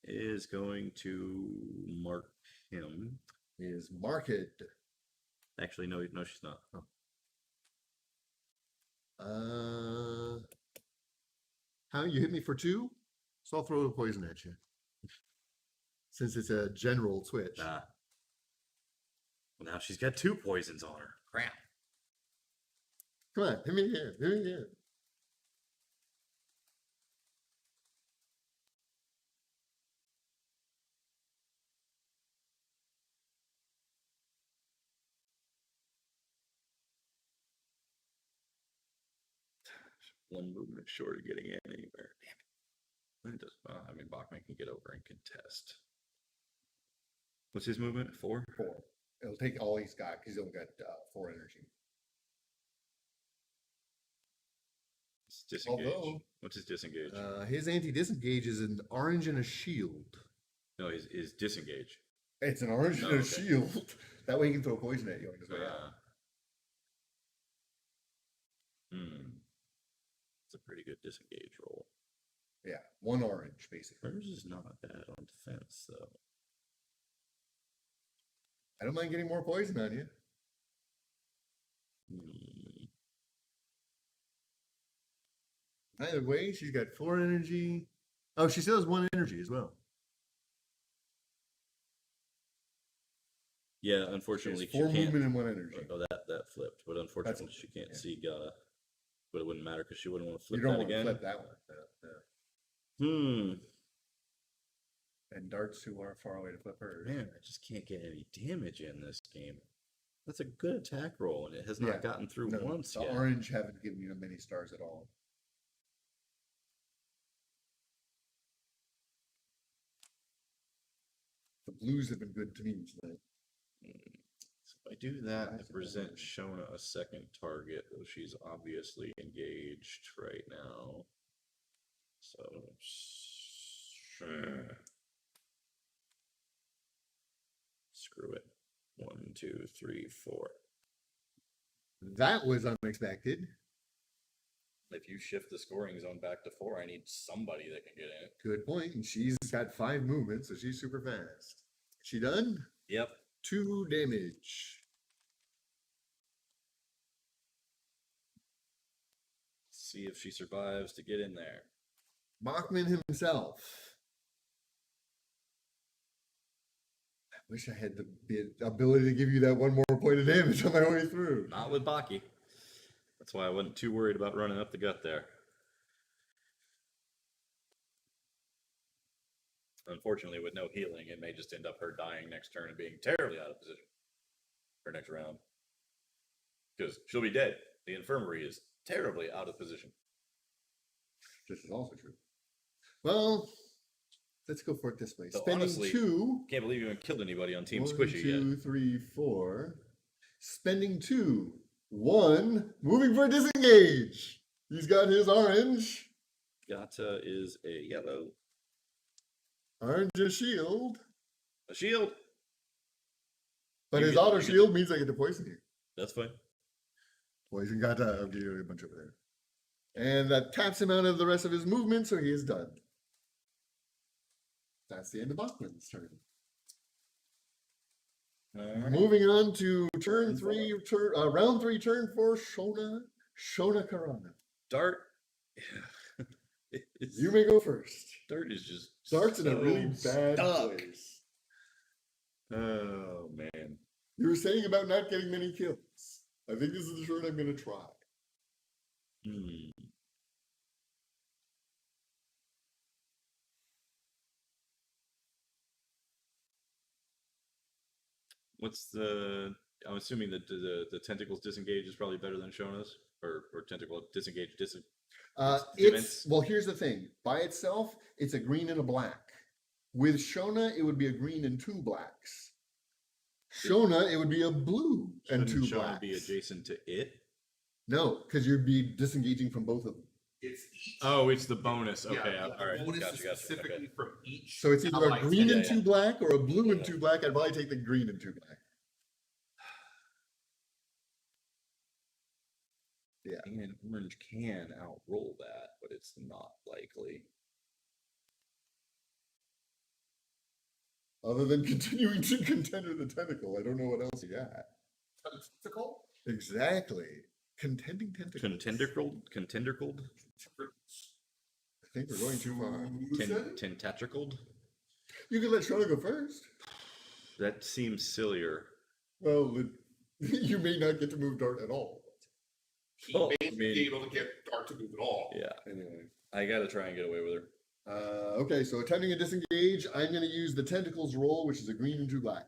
is going to mark him. Is marked. Actually, no, she's not. How you hit me for 2? So I'll throw a poison at you. Since it's a general switch. Well, now she's got 2 poisons on her. Crap. Come on, hit me again. Hit me again. One movement short of getting in anywhere. Damn it. It does. I mean, Bachman can get over and contest. What's his movement? 4? 4. It'll take all he's got because he's only got 4 energy. It's disengage. Although, What's his disengage? his anti-disengage is an orange and a shield. No, his disengage. It's an orange and a okay. shield. That way he can throw poison at you on his way out. It's a pretty good disengage roll. Yeah, 1 orange basically. Hers is not bad on defense though. I don't mind getting more poison on you. Either way, she's got 4 energy. Oh, she still has 1 energy as well. Yeah, unfortunately, She has 4 she can't. movement and 1 energy. Oh, that flipped, but unfortunately, she can't see Gata. But it wouldn't matter because she wouldn't want to flip You don't that want to again. flip that one. Hmm. And dart's too far away to flip hers. Man, I just can't get any damage in this game. That's a good attack roll, and it has not gotten through once the yet. orange haven't given you many stars at all. The blues have been good to me tonight. So if I do that, I present Shona a second target, though she's obviously engaged right now. So, screw it. 1, 2, 3, 4. That was unexpected. If you shift the scoring zone back to 4, I need somebody that can get in. Good point. And she's got 5 movements, so she's super fast. She done? Yep. 2 damage. See if she survives to get in there. Bachman himself. I wish I had the ability to give you that 1 more point of damage on my way through. Not with Baki. That's why I wasn't too worried about running up the gut there. Unfortunately, with no healing, it may just end up her dying next turn and being terribly out of position for next round. Because she'll be dead. The infirmary is terribly out of position. This is also true. Well, let's go for it this way. So Spending honestly, 2. Can't believe you haven't killed anybody on Team 1, Squishy 2, yet. 3, 4. Spending 2. 1. Moving for a disengage. He's got his orange. Gata is a yellow. Orange a shield. A shield. But You his get- auto you get shield means I get to poison you. That's fine. Poison Gata. I'll give you a bunch over there. And that taps him out of the rest of his movement, so he is done. That's the end of Bachman's turn. Moving on to round three, turn 4, Shona Karana. Dart. You may go first. Dart is just Dart's in a really bad stuck. place. Oh man. You were saying about not getting many kills. I think this is the turn I'm going to try. What's the? I'm assuming that the tentacles disengage is probably better than Shona's, or tentacle disengage. Well, here's the thing. By itself, it's a green and a black. With Shona, it would be a green and 2 blacks. Shona, it would be a blue and 2 Shouldn't Shona blacks. be adjacent to it? No, because you'd be disengaging from both of them. It's each. Oh, it's the bonus. Okay, Yeah, all right, bonus gotcha, is gotcha. specifically Okay. from each. So it's either a allied green and tentacle. 2 black or a blue and 2 black. I'd probably take the green and 2 black. Yeah. And orange can outroll that, but it's not likely. Other than continuing to contend with the tentacle, I don't know what else you got. Tentacle? Exactly. Contending tentacles. Contendercled? I think we're going too far. Tentatricled? You can let Shona go first. That seems sillier. Well, you may not get to move Dart at all. He may be able to get Dart to move at all. Yeah. Anyway. I gotta try and get away with her. Okay, so attempting a disengage, I'm going to use the tentacles roll, which is a green and 2 black.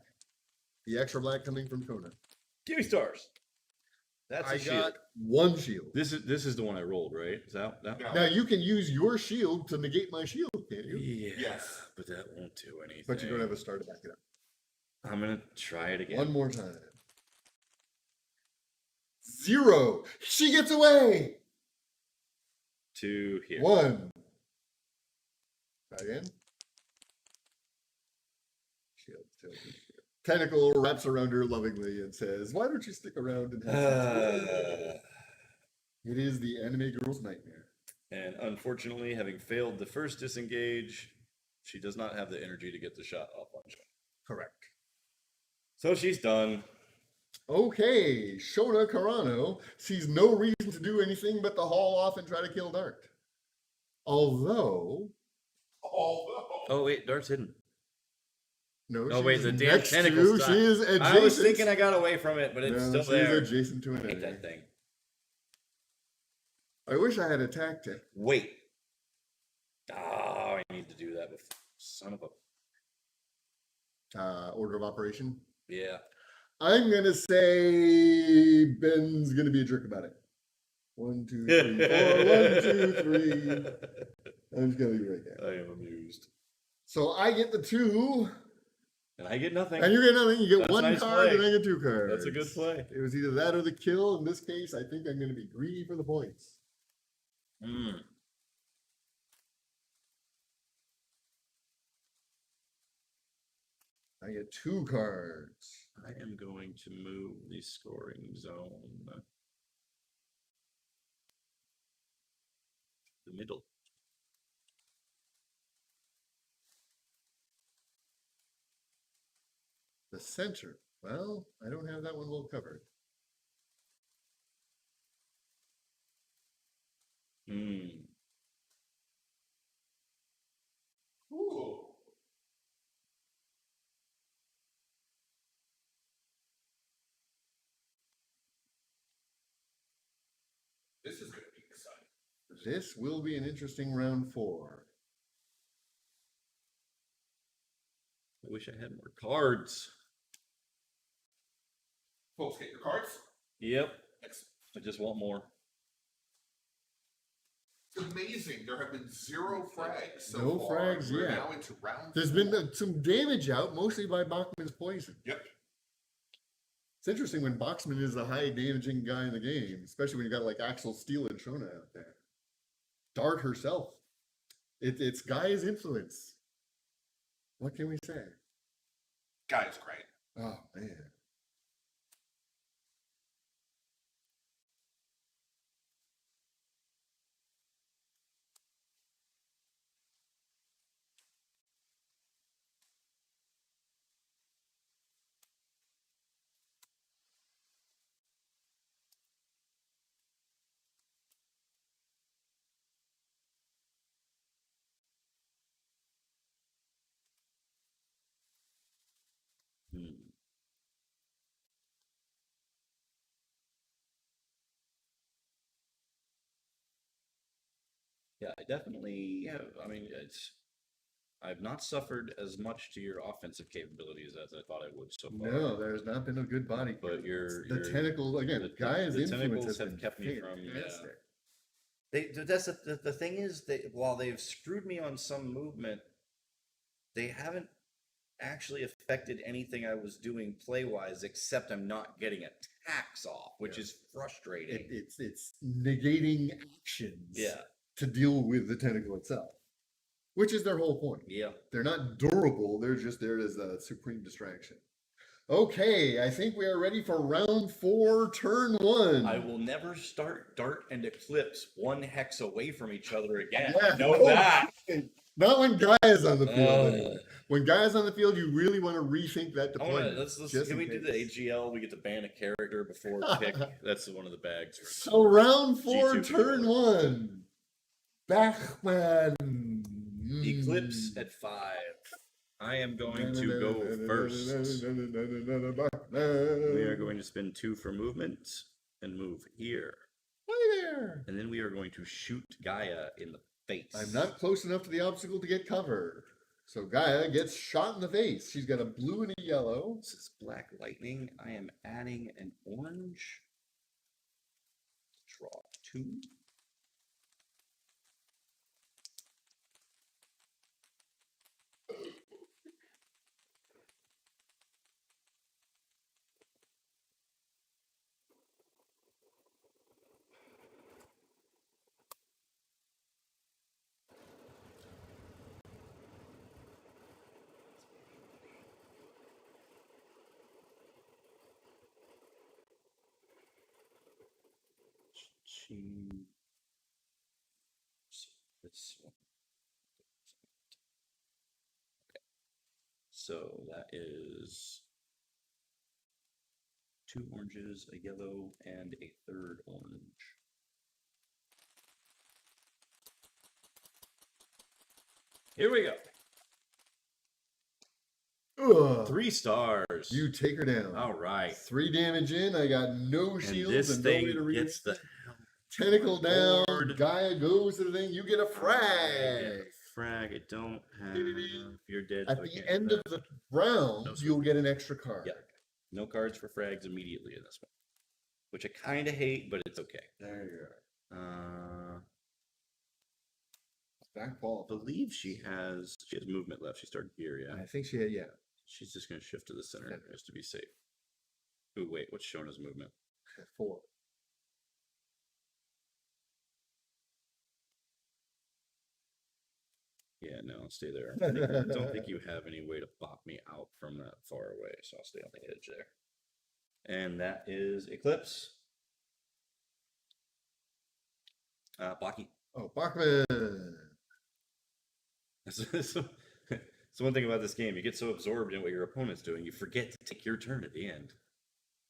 The extra black coming from Kona. Give me stars. That's I a shield. got 1 shield. This is the one I rolled, right? Is that? No. Now you can use your shield to negate my shield, can't you? Yeah. Yes. But that won't do anything. But you don't have a star to back it up. I'm gonna try it again. One more time. 0. She gets away. 2 here. 1. Try again. Shield. Tentacle wraps around her lovingly and says, "Why don't you stick around and have sex?" It is the anime girl's nightmare. And unfortunately, having failed the first disengage, she does not have the energy to get the shot off on shot. Correct. So she's done. Okay, Shona Carano sees no reason to do anything but to haul off and try to kill Dart. Although, Oh wait, Dart's hidden. no, Oh wait, she's the damn next tentacle's to, stuck. she is adjacent. I was thinking I got away from it, but it's No, still she's there. adjacent to I an hate enemy. that thing. I wish I had a tactic. Wait. Oh, I need to do that with son of a. Order of operation. Yeah. I'm gonna say Ben's gonna be a jerk about it. 1, 2, 3, 4. 1, 2, 3. I'm just gonna be right there. I am amused. So I get the 2, And I get nothing. and you get nothing. You get That's 1 a nice card, play. and I get 2 cards. That's a good play. It was either that or the kill. In this case, I think I'm gonna be greedy for the points. I get 2 cards. I am going to move the scoring zone. The middle. The center. Well, I don't have that one well covered. Ooh. This is going to be exciting. This will be an interesting round 4. I wish I had more cards. Folks, get your cards. Yep. Excellent. I just want more. It's amazing. There have been 0 frags so No far. frags We're yet. now into round There's 4. been some damage out, mostly by Bachman's poison. Yep. It's interesting when Boxman is the high damaging guy in the game, especially when you got like Axel Steele and Shona out there. Dart herself. It's Guy's influence. What can we say? Guy's great. Oh man. Yeah, I definitely have. I mean, I've not suffered as much to your offensive capabilities as I thought I would so far. No, there's not been a good body. But the tentacles again. Gaia's the influence tentacles has have been kept me from. fantastic. That's the thing is while they've screwed me on some movement, they haven't actually affected anything I was doing play wise, except I'm not getting attacks off, which is frustrating. It's negating actions. Yeah. To deal with the tentacle itself, which is their whole point. Yeah. They're not durable. They're just there as a supreme distraction. Okay, I think we are ready for round 4, turn 1. I will never start Dart and Eclipse one hex away from each other again. Yeah. Know that. Not when Gaia's on the field. Anyway. When Gaia's on the field, you really want to rethink that deployment. Can we do the AGL? We get to ban a character before pick. That's one of the bags. So round 4, G2 turn 1. Bachman. Eclipse at 5. I am going to go first. We are going to spend 2 for movement and move here. Hi there. And then we are going to shoot Gaia in the face. I'm not close enough to the obstacle to get cover. So Gaia gets shot in the face. She's got a blue and a yellow. This is black lightning. I am adding an orange. Draw 2. This one. Okay. So that is 2 oranges, a yellow, and a 3rd orange. Here we go. Ugh. 3 stars. You take her down. All right. 3 damage in. I got no shields and and this no thing way to read gets the tentacle down. board. Gaia goes to the thing. You get a frag. Frag. I don't have. You're dead. At so I the can't end do of that. the round, No, sir. you'll get an extra card. Yeah. No cards for frags immediately in this one, which I kind of hate, but it's okay. There you go. Back ball. I believe she has movement left. She started here, yeah. I think she had, yeah. She's just going to shift to the center just to be safe. Ooh, wait, what's shown as movement? 4. Yeah, no, I'll stay there. I don't think you have any way to bop me out from that far away, so I'll stay on the edge there. And that is Eclipse. Baki. Oh, Bachman. So one thing about this game, you get so absorbed in what your opponent's doing, you forget to take your turn at the end.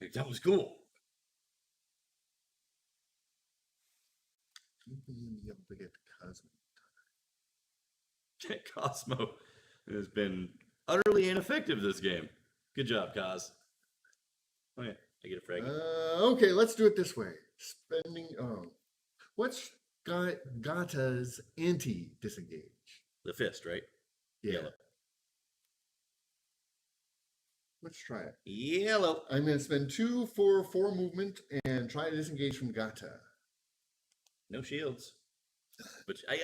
Like, that was cool. Cosmo has been utterly ineffective this game. Good job, Cos. Oh yeah, I get a frag. Okay, let's do it this way. Spending. Oh, what's Gata's anti-disengage? The fist, right? Yeah. Yellow. Let's try it. Yellow. I'm going to spend 2 for 4 movement and try to disengage from Gata. No shields. But I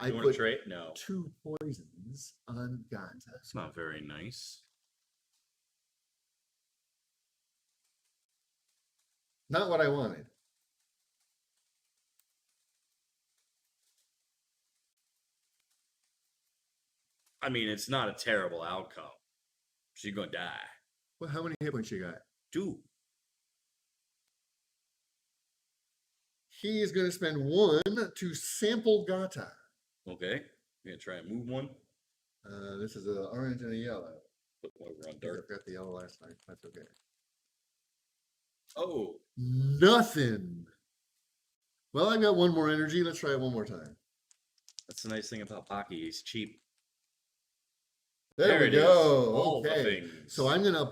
you want to put trade? No. 2 poisons on Gata. That's not very nice. Not what I wanted. I mean, it's not a terrible outcome. She's going to die. Well, how many hit points you got? 2. He is going to spend 1 to sample Gata. Okay. I'm going to try and move one. This is an orange and a yellow. Put one over on I Dart. got the yellow last time. That's okay. Oh. Nothing. Well, I've got 1 more energy. Let's try it 1 more time. That's the nice thing about Baki. He's cheap. There we it is. go. All the Okay. things. So I'm going to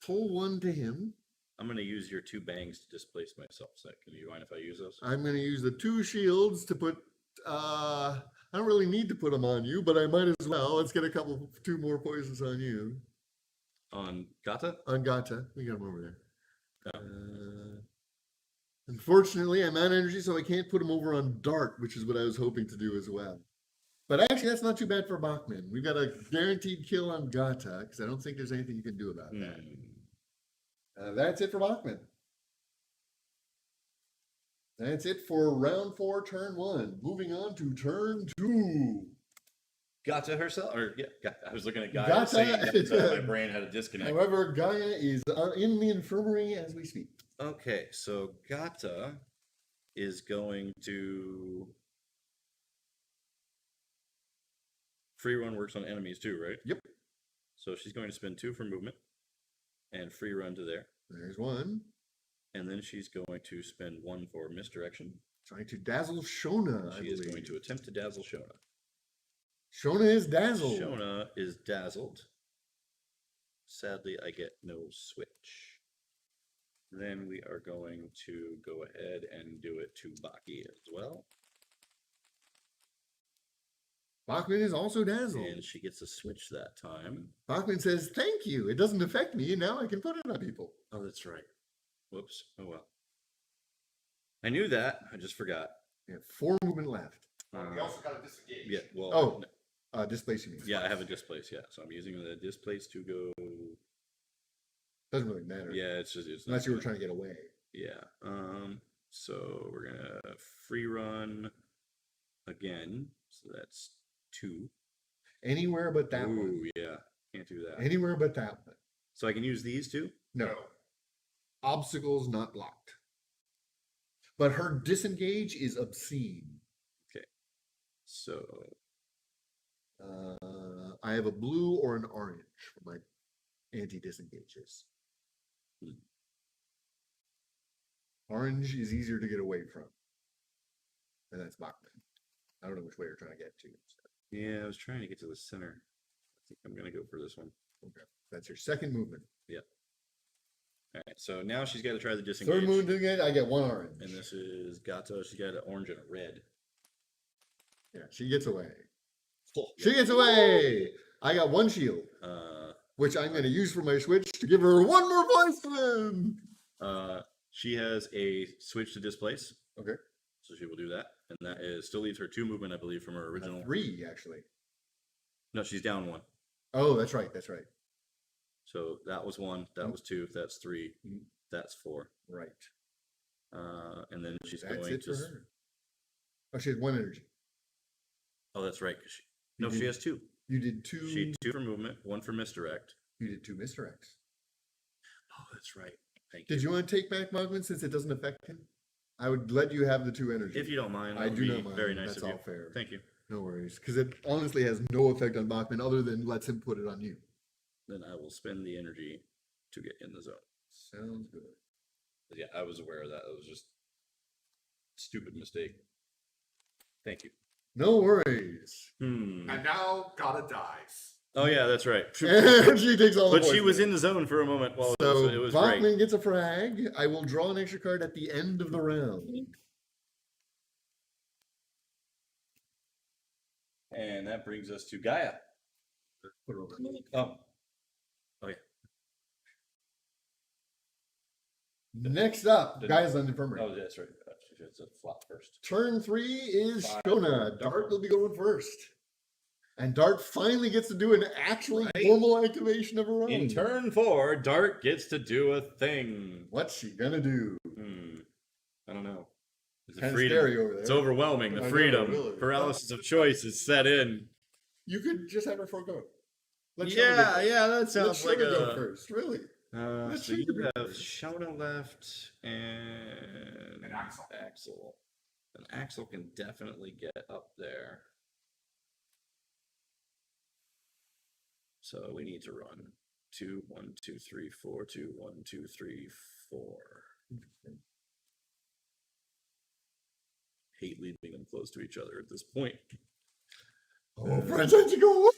pull 1 to him. I'm going to use your 2 bangs to displace myself. So can you mind if I use those? I'm going to use the 2 shields to put I don't really need to put them on you, but I might as well. Let's get two more poisons on you. On Gata? On Gata. We got them over there. Oh. Unfortunately, I'm out of energy, so I can't put them over on Dart, which is what I was hoping to do as well. But actually, that's not too bad for Bachman. We've got a guaranteed kill on Gata, because I don't think there's anything you can do about that. That's it for Bachman. That's it for round 4, turn 1. Moving on to turn 2. Gata herself? Or, yeah, I was looking at Gaia Gata, saying that my brain had a disconnect. However, Gaia is in the infirmary as we speak. Okay, so Gata is going to... Free run works on enemies too, right? Yep. So she's going to spend 2 for movement and free run to there. There's 1. And then she's going to spend 1 for misdirection. Trying to dazzle Shona. She is going to attempt to dazzle Shona. Shona is dazzled. Shona is dazzled. Sadly, I get no switch. Then we are going to go ahead and do it to Baki as well. Bachman is also dazzled. And she gets a switch that time. Bachman says, thank you. It doesn't affect me. Now I can put it on people. Oh, that's right. Whoops. Oh, well. I knew that. I just forgot. Yeah, 4 movement left. We also got to disengage. Yeah, well. Displace you mean. Yeah, I have a displace, yeah. So I'm using the displace to go. Doesn't really matter. Yeah, it's unless you were trying to get away. Yeah. So we're gonna free run again. So that's 2. Anywhere but that one. Ooh, yeah. Can't do that. Anywhere but that one. So I can use these 2? No. Obstacles not blocked. But her disengage is obscene. Okay. So I have a blue or an orange for my anti-disengages. Orange is easier to get away from. And that's Bachman. I don't know which way you're trying to get to. So. yeah, I was trying to get to the center. I think I'm gonna go for this one. Okay. That's your second movement. Yeah. All right. So now she's got to try the disengage. Third movement doing it, I get 1 orange. And this is Gato. She's got an orange and a red. Yeah, she gets away. Oh, She gets away. I got 1 shield, which I'm going to use for my switch to give her 1 more poison. She has a switch to displace. Okay. So she will do that. And that is still leaves her 2 movement, I believe, from her original. 3, actually. No, she's down 1. Oh, that's right. That's right. So that was 1. That was 2. That's 3. That's 4. Right. And then she's That's going it to. for her. Oh, she has 1 energy. Oh, that's right. She has 2. You did 2. She had 2 for movement, 1 for misdirect. You did 2 misdirects. Oh, that's right. Thank you. Did you want to take back Bachman since it doesn't affect him? I would let you have the 2 energy. If you don't mind, I do not mind. Very nice That's of you. all fair. Thank you. No worries, because it honestly has no effect on Bachman other than lets him put it on you. Then I will spend the energy to get in the zone. Sounds good. But yeah, I was aware of that. It was just a stupid mistake. Thank you. No worries. And now Gata dies. Oh yeah, that's right. And she takes all the But she poison. was in the zone for a moment while So it was Bachman great. gets a frag. I will draw an extra card at the end of the round. And that brings us to Gaia. Put her over. Oh. Oh yeah. Next up, Gaia's on the infirmary. Oh, that's right. She gets a flop first. Turn 3 is Shona. Dart will be going first. And Dart finally gets to do an actual normal activation of her own. In turn 4, Dart gets to do a thing. What's she gonna do? I don't know. It's Kind of scary over there. It's overwhelming. The I know, freedom. really. Paralysis of choice is set in. You could just have her forego. Let Shona That Let sounds like Shona go a. first, really. So you have Shona left and Axel. And Axel can definitely get up there. So we need to run 2, 1, 2, 3, 4, 2, 1, 2, 3, 4. Hate leaving them close to each other at this point. Oh, friends, how'd you go?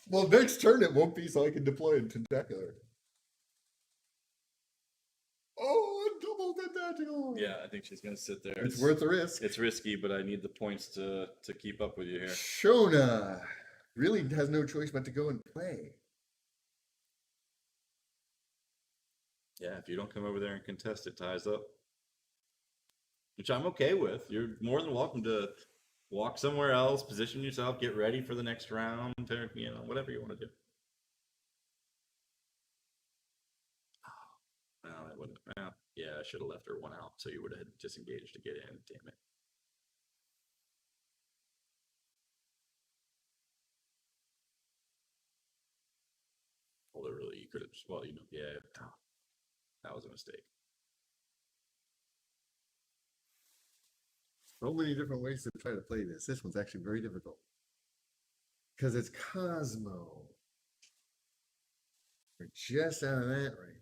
Well, next turn it won't be, so I can deploy a tentacular. Oh, a double tentacular. tactical. Yeah, I think she's gonna sit there. It's worth the risk. It's risky, but I need the points to keep up with you here. Shona really has no choice but to go and play. Yeah, if you don't come over there and contest, it ties up. Which I'm okay with. You're more than welcome to walk somewhere else, position yourself, get ready for the next round, or, whatever you want to do. Oh, well, I wouldn't. Well, yeah, I should have left her one out, so you would have disengaged to get in. Damn it. Although, really, you could have. Well, yeah, that was a mistake. So many different ways to try to play this. This one's actually very difficult. Because it's Cosmo. We're just out of that right.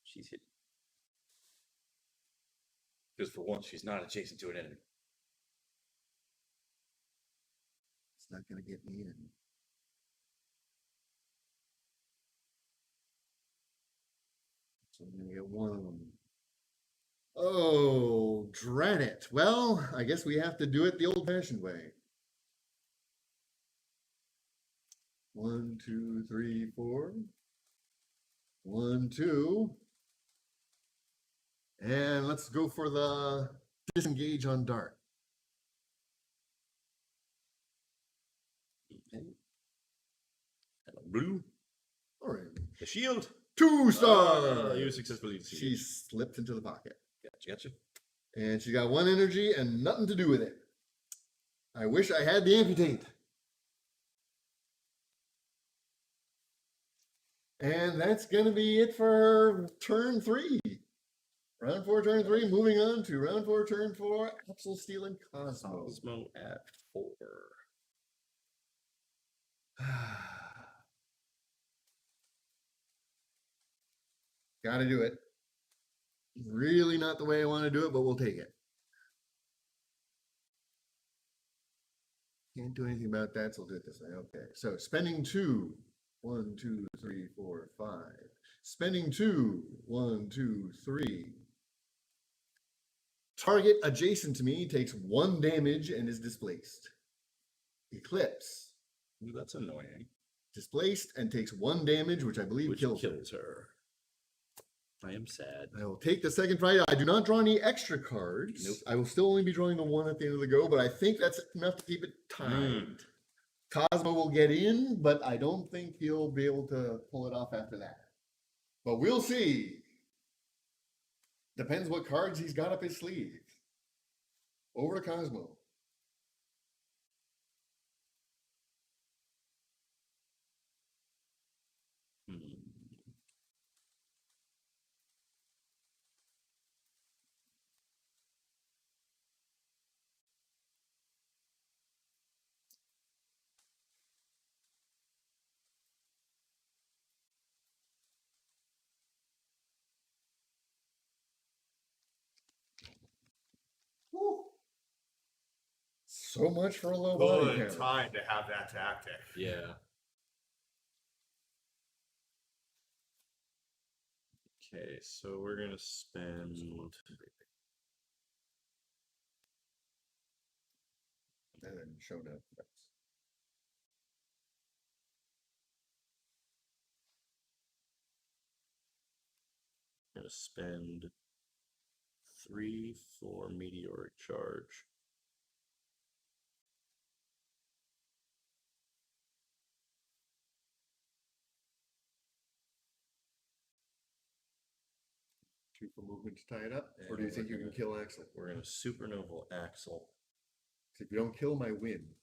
She's hit. Because for once, she's not adjacent to an enemy. It's not going to get me in. So I'm going to get one. Oh, drat it. Well, I guess we have to do it the old-fashioned way. 1, 2, 3, 4. 1, 2. And let's go for the disengage on dart. Okay. And a blue. Orange. The shield. 2 stars. You successfully She disengaged. slipped into the pocket. Gotcha. And she got 1 energy and nothing to do with it. I wish I had the amputate. And that's going to be it for turn 3. Round 4, turn 3. Moving on to round 4, turn 4. Axel, Steel, and Cosmo. Cosmo at 4. Got to do it. Really not the way I want to do it, but we'll take it. Can't do anything about that, so we'll do it this way. Okay, so spending 2. 1, 2, 3, 4, 5. Spending 2. 1, 2, 3. Target adjacent to me takes 1 damage and is displaced. Eclipse. Ooh, that's annoying. Displaced and takes 1 damage, which I believe Which kills her. I am sad. I will take the second fight. I do not draw any extra cards. Nope. I will still only be drawing the 1 at the end of the go, but I think that's enough to keep it tied. Cosmo will get in, but I don't think he'll be able to pull it off after that. But we'll see. Depends what cards he's got up his sleeve. Over to Cosmo. Whew. So much for a low body Good count. time to have that tactic. Yeah. Okay, so we're gonna spend. And then showed up. Gonna spend 3 for meteoric charge. Two for movement to tie it up, or do you think you can kill Axel? We're gonna supernova Axel. If you don't kill my win.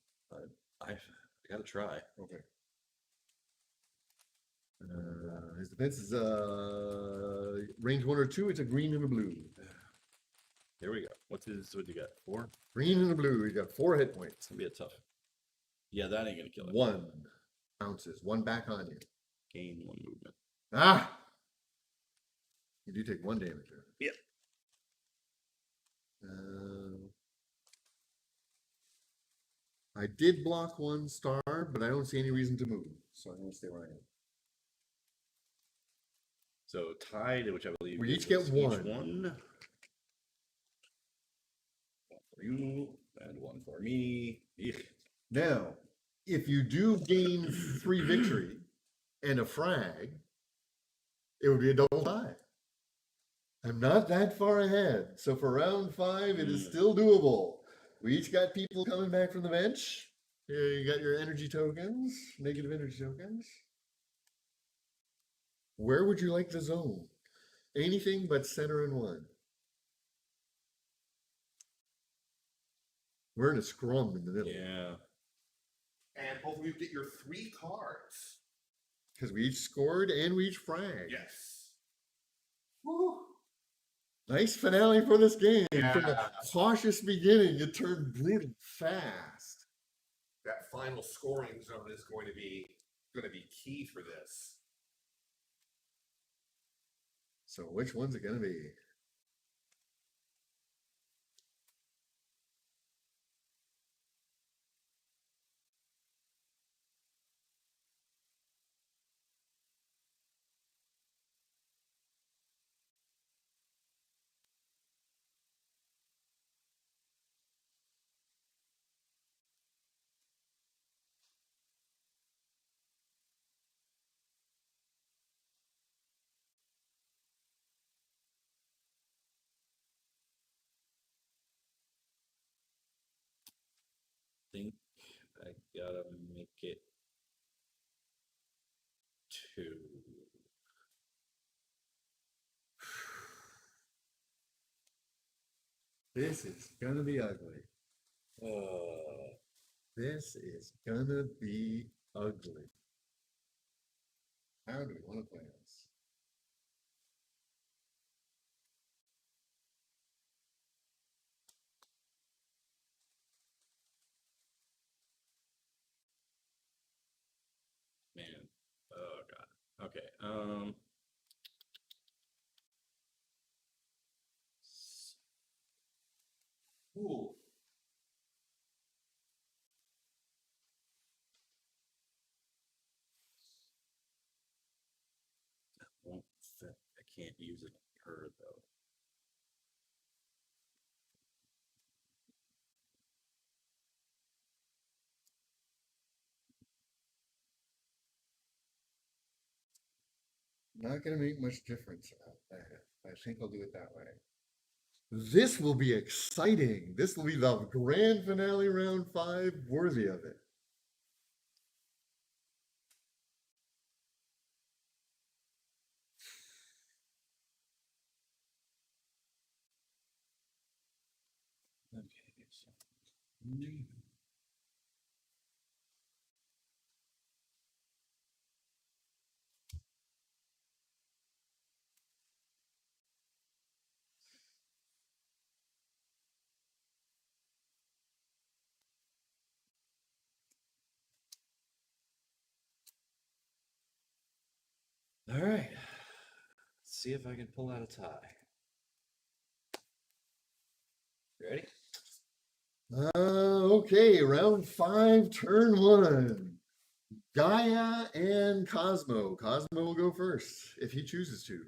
I gotta try. Okay. His defense is range 1 or 2. It's a green and a blue. Here we go. What you got? 4? Green and a blue. You got 4 hit points. It's gonna be a tough. Yeah, that ain't gonna kill it. 1 bounces. 1 back on you. Gain 1 movement. Ah! You do take 1 damage. Yep. I did block 1 star, but I don't see any reason to move, so I'm going to stay where I am. So tied, which I believe We each gives get us one. One for you and one for me. Eek. Now, if you do gain 3 victory and a frag, it would be a double tie. I'm not that far ahead. So for round 5, it is still doable. We each got people coming back from the bench. Here you got your energy tokens, negative energy tokens. Where would you like the zone? Anything but center and 1. We're in a scrum in the middle. Yeah. And both of you get your 3 cards. Because we each scored and we each fragged. Yes. Woo. Nice finale for this game. Yeah. From a cautious beginning, it turned brutal fast. That final scoring zone is going to be key for this. So which one's it going to be? Think I gotta make it 2. This is going to be ugly. This is going to be ugly. How do we want to play this? Man. Oh god. Okay. Ooh. Won't fit. I can't use it on her though. Not going to make much difference about that. I think I'll do it that way. This will be exciting. This will be the grand finale round 5, worthy of it. Okay. So. All right. Let's see if I can pull out a tie. Ready? Okay, round 5, turn 1. Gaia and Cosmo. Cosmo will go first if he chooses to.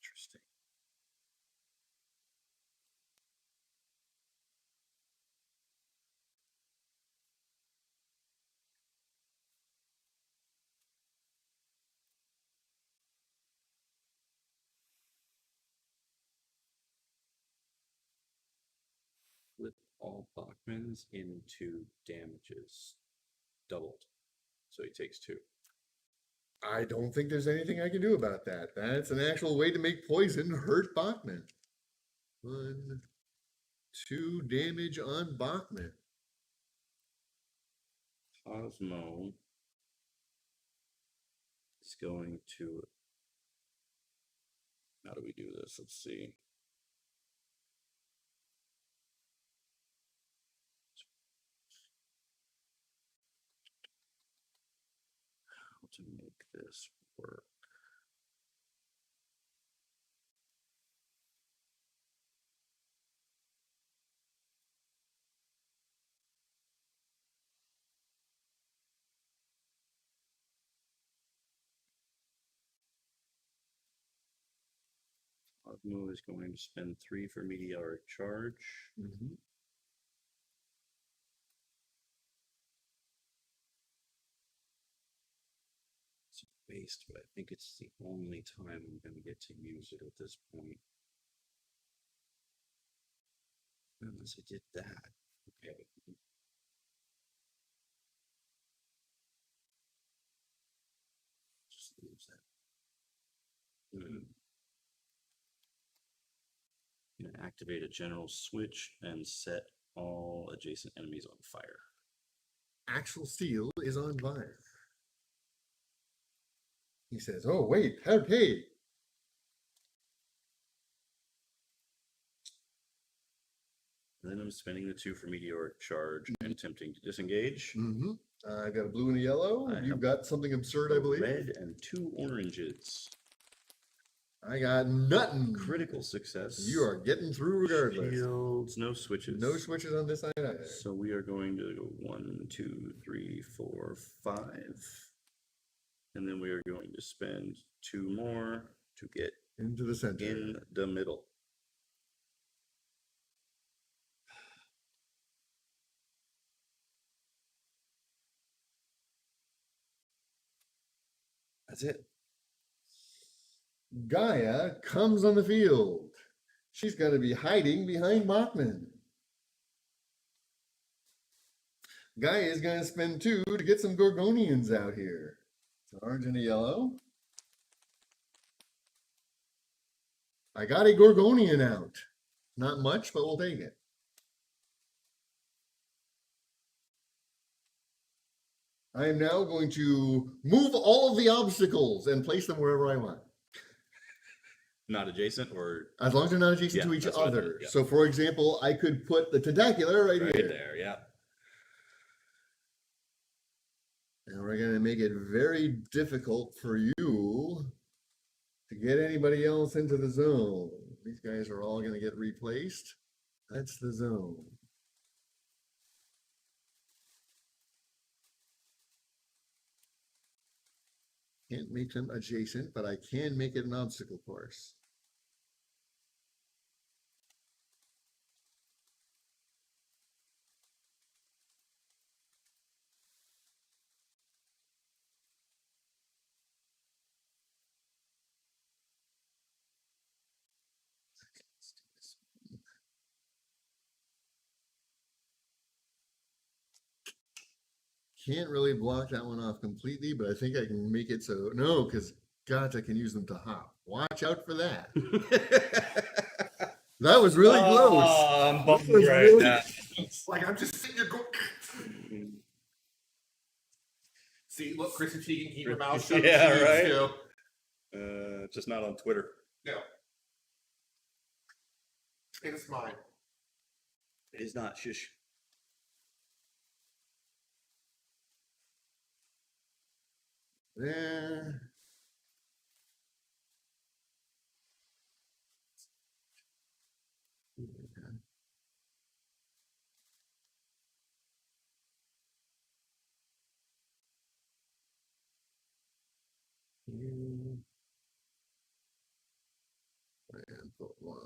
Interesting. Flip all Bachmans into damages doubled. So he takes 2. I don't think there's anything I can do about that. That's an actual way to make poison hurt Bachman. 1, 2 damage on Bachman. Cosmo is going to. How do we do this? Let's see. How to make this work. Cosmo is going to spend 3 for meteoric charge. Mm-hmm. It's a waste, but I think it's the only time I'm going to get to use it at this point. Unless I did that. Okay. Just lose that. I'm gonna activate a general switch and set all adjacent enemies on fire. Actual steel is on fire. He says, "Oh wait, hey." Then I'm spending the 2 for meteoric charge and attempting to disengage. Mm-hmm. I got a blue and a yellow. You've got something absurd, I believe. Red and 2 oranges. I got nothing. Critical success. You are getting through regardless. Shields, no switches. No switches on this side either. So we are going to go 1, 2, 3, 4, 5. And then we are going to spend 2 more to get Into the center. in the middle. That's it. Gaia comes on the field. She's going to be hiding behind Bachman. Gaia is going to spend 2 to get some Gorgonians out here. So orange and a yellow. I got a Gorgonian out. Not much, but we'll take it. I am now going to move all of the obstacles and place them wherever I want. Not adjacent or As long as they're not adjacent to each that's what I other. meant, yeah. So, for example, I could put the tentacular right here. there, yeah. And we're going to make it very difficult for you to get anybody else into the zone. These guys are all going to get replaced. That's the zone. Can't make them adjacent, but I can make it an obstacle course. Can't really block that one off completely, but I think I can make it so, no, because gosh, I can use them to hop. Watch out for that. That was really close. I'm That was really Like I'm just sitting there going. See, look, Chris and she can keep her mouth shut. Yeah, She needs right. to. Just not on Twitter. No. It's mine. It is not. Shush. There. And put one.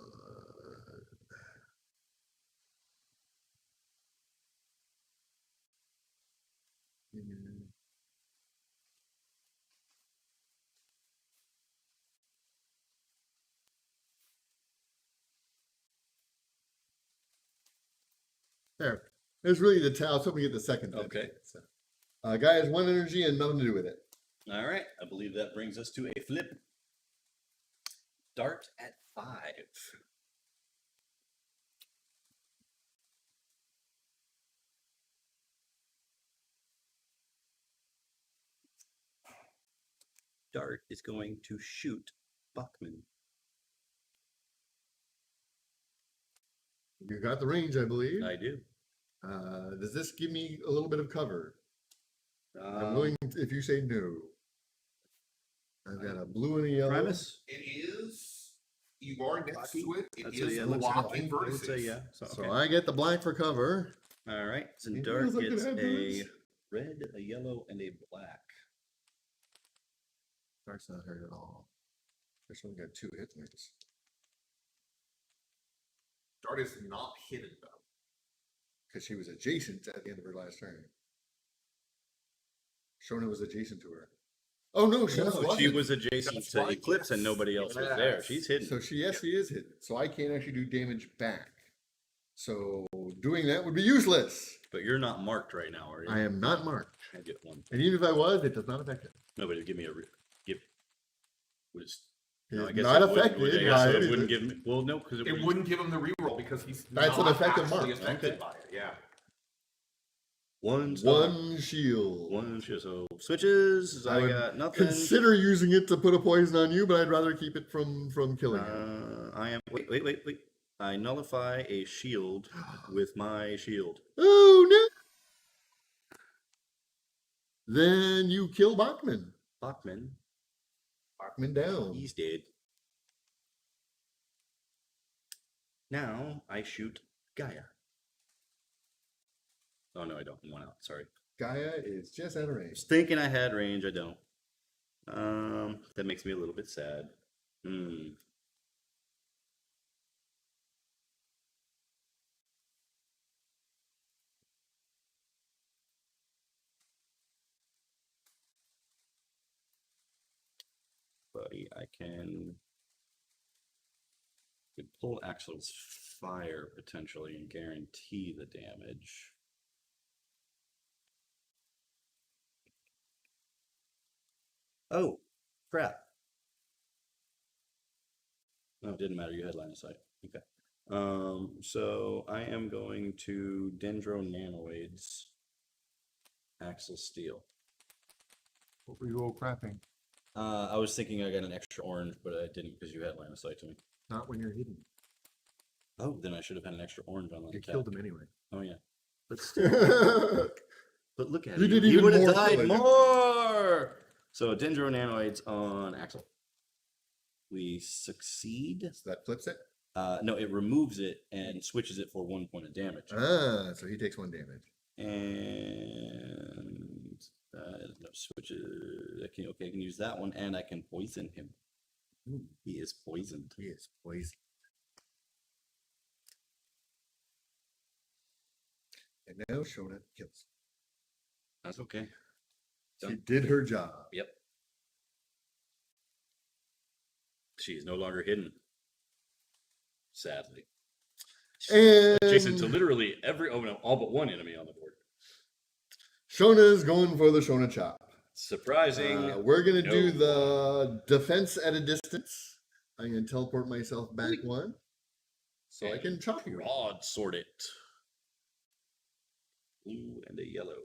And there. There's really the towel. So we get the second. Okay. So, guy has 1 energy and nothing to do with it. All right. I believe that brings us to a flip. Dart at 5. Dart is going to shoot Bachman. You got the range, I believe. I do. Does this give me a little bit of cover? I'm willing if you say no. I've got a blue and a yellow. Primus? It is. You are next Blocking? to it. It That's is a, yeah, looks like blocking I would versus. say yeah. So, So okay. I get the black for cover. All right. So It Dart feels like it gets had a those. red, a yellow, and a black. Dart's not hurt at all. This one got 2 hit points. Dart is not hidden though. Because she was adjacent at the end of her last turn. Shona was adjacent to her. Oh no, she No, wasn't. she was adjacent That's to right, Eclipse, and yes. nobody else was there. Yes. She's hidden. So she is hidden. So I can't actually do damage back. So doing that would be useless. But you're not marked right now, are you? I am not marked. I get one. And even if I was, it does not affect it. Nobody give me a give. Would it, It's guess not it wouldn't- affected I guess by it anything. wouldn't give me. Well, no, because It wouldn't give him the reroll because he's That's not an effective actually mark. affected Okay. by it. Yeah. One star. One shield. One shield. So switches. I I would got nothing. Consider using it to put a poison on you, but I'd rather keep it from killing you. I am. Wait. I nullify a shield with my shield. Oh no! Then you kill Bachman. Bachman. Bachman down. He's dead. Now I shoot Gaia. Oh no, I don't. One out. Sorry. Gaia is just out of I range. was thinking I had range. I don't. That makes me a little bit sad. Buddy, I could pull Axel's fire potentially and guarantee the damage. Oh, crap. No, it didn't matter. You had line of sight. Okay. So I am going to Dendro Nanoids, Axel Steel. What were you all crapping? I was thinking I got an extra orange, but I didn't because you had line of sight to me. Not when you're hidden. Oh, then I should have had an extra orange on that. You attack. killed him anyway. Oh yeah. But still, but look at You it. did He even would have more died killing. more. So Dendro Nanoids on Axel. We succeed. So that flips it. No, it removes it and switches it for 1 point of damage. Ah, so he takes 1 damage. And no switches. I can use that one, and I can poison him. Ooh, he is poisoned. He is poisoned. And now Shona kills. That's okay. She Done. did her job. Yep. She is no longer hidden. Sadly. And Adjacent to literally all but one enemy on the board. Shona's going for the Shona chop. Surprising. We're going to No. do the defense at a distance. I'm going to teleport myself back 1 so I can chop you. Broadsword it. Blue and a yellow.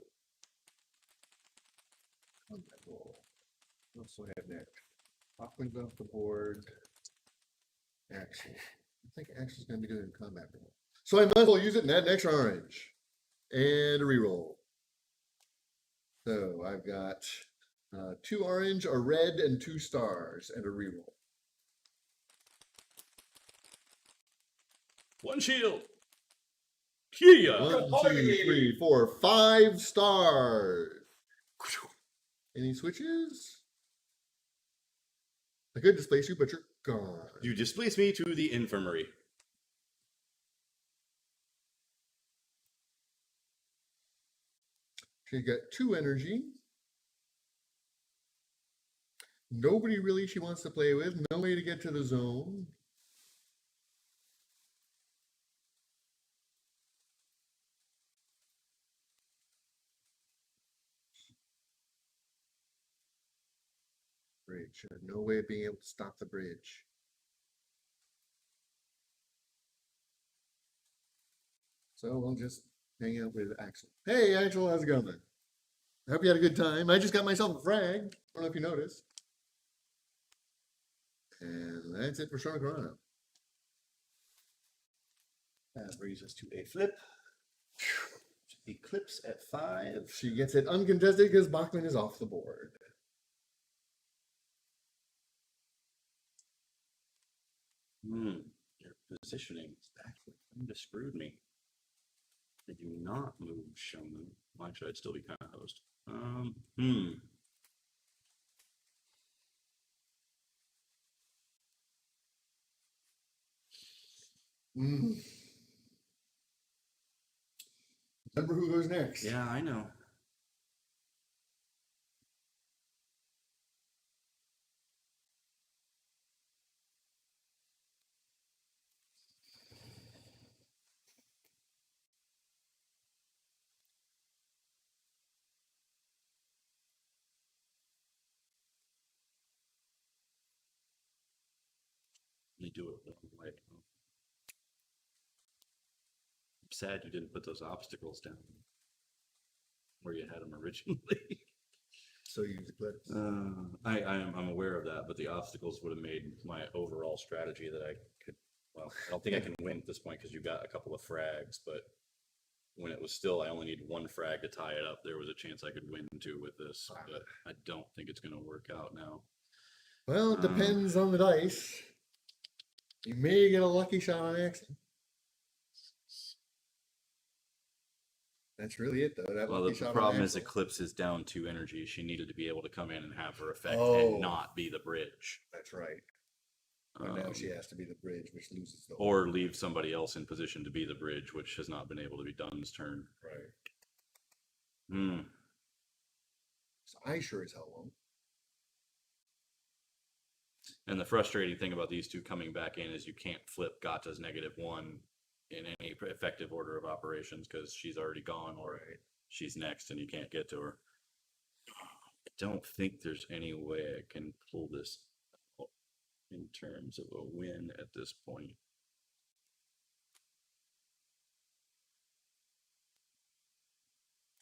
Combat roll. What else do I have next? Bachman's off the board. Axel. I think Axel's going to be doing combat roll. So I might as well use it and add an extra orange. And a reroll. So I've got 2 orange, a red, and 2 stars, and a reroll. 1 shield. Kia. 1, 2, 3, 4, 5 stars. Any switches? I could displace you, but you're gone. You displace me to the infirmary. She got 2 energy. Nobody really she wants to play with. No way to get to the zone. Bridge. No way of being able to stop the bridge. So we'll just hang out with Axel. Hey, Axel, how's it going? I hope you had a good time. I just got myself a frag. I don't know if you noticed. And that's it for Shona Corona. That brings us to a flip. Eclipse at 5. She gets it uncontested because Bachman is off the board. Your positioning exactly kind of screwed me. I do not move Shonen. Well, actually, I'd still be kind of host. Remember who goes next. Yeah, I know. You do it one way. I'm sad you didn't put those obstacles down where you had them originally. So you use Eclipse. I'm aware of that, but the obstacles would have made my overall strategy that I could. Well, I don't think I can win at this point because you got a couple of frags, but when it was still, I only need one frag to tie it up. There was a chance I could win too with this, but I don't think it's going to work out now. Well, it depends on the dice. You may get a lucky shot on accident. That's really it, though. That Well, lucky the shot problem on is accident. Eclipse is down 2 energy. She needed to be able to come in and have her effect Oh. and not be the bridge. That's right. But now she has to be the bridge, which loses the Or leave somebody else in position to be the bridge, which has not been able to be done this turn. Right. Hmm. So I sure as hell won't. And the frustrating thing about these two coming back in is you can't flip Gata's -1 in any effective order of operations because she's already gone or she's next and you can't get to her. I don't think there's any way I can pull this out in terms of a win at this point.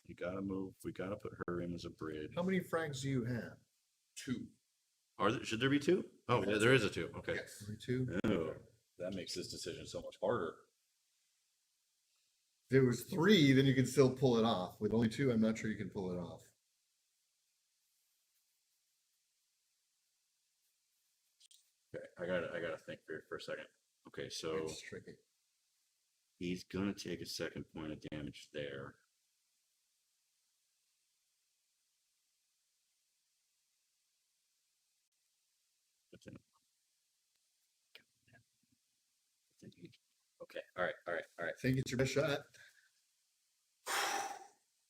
You gotta move. We gotta put her in as a bridge. How many frags do you have? 2. Should there be 2? Oh, yeah, there is a 2. Okay. Yes. Only 2? Oh, that makes this decision so much harder. If it was 3, then you could still pull it off. With only 2, I'm not sure you can pull it off. Okay, I gotta think for a second. Okay, so It's tricky. he's gonna take a second point of damage there. Okay, all right. I think it's your best shot.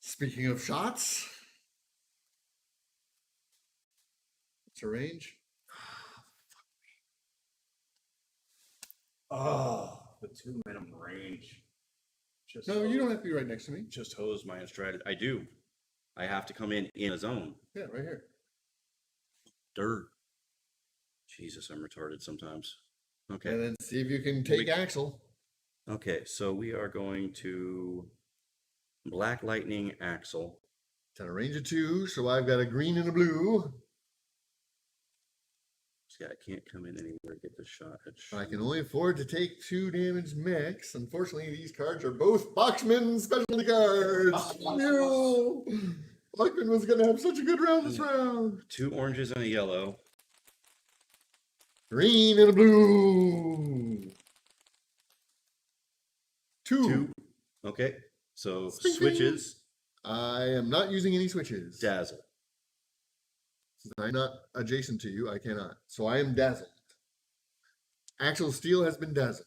Speaking of shots, what's your range? Oh, the 2 minimum range. Just No, you don't have to be right next to me. just hose my strategy. I do. I have to come in a zone. Yeah, right here. Dirt. Jesus, I'm retarded sometimes. Okay. And then see if you can take Axel. Okay, so we are going to Black Lightning Axel. It's at a range of 2, so I've got a green and a blue. See, I can't come in anywhere to get the shot. I can only afford to take 2 damage max. Unfortunately, these cards are both Boxman specialty cards. No! Boxman was going to have such a good round this round. 2 oranges and a yellow. Green and a blue. 2. Okay, so Sping, sping. switches. I am not using any switches. Dazzle. Since I'm not adjacent to you, I cannot. So I am dazzled. Axel Steel has been dazzled.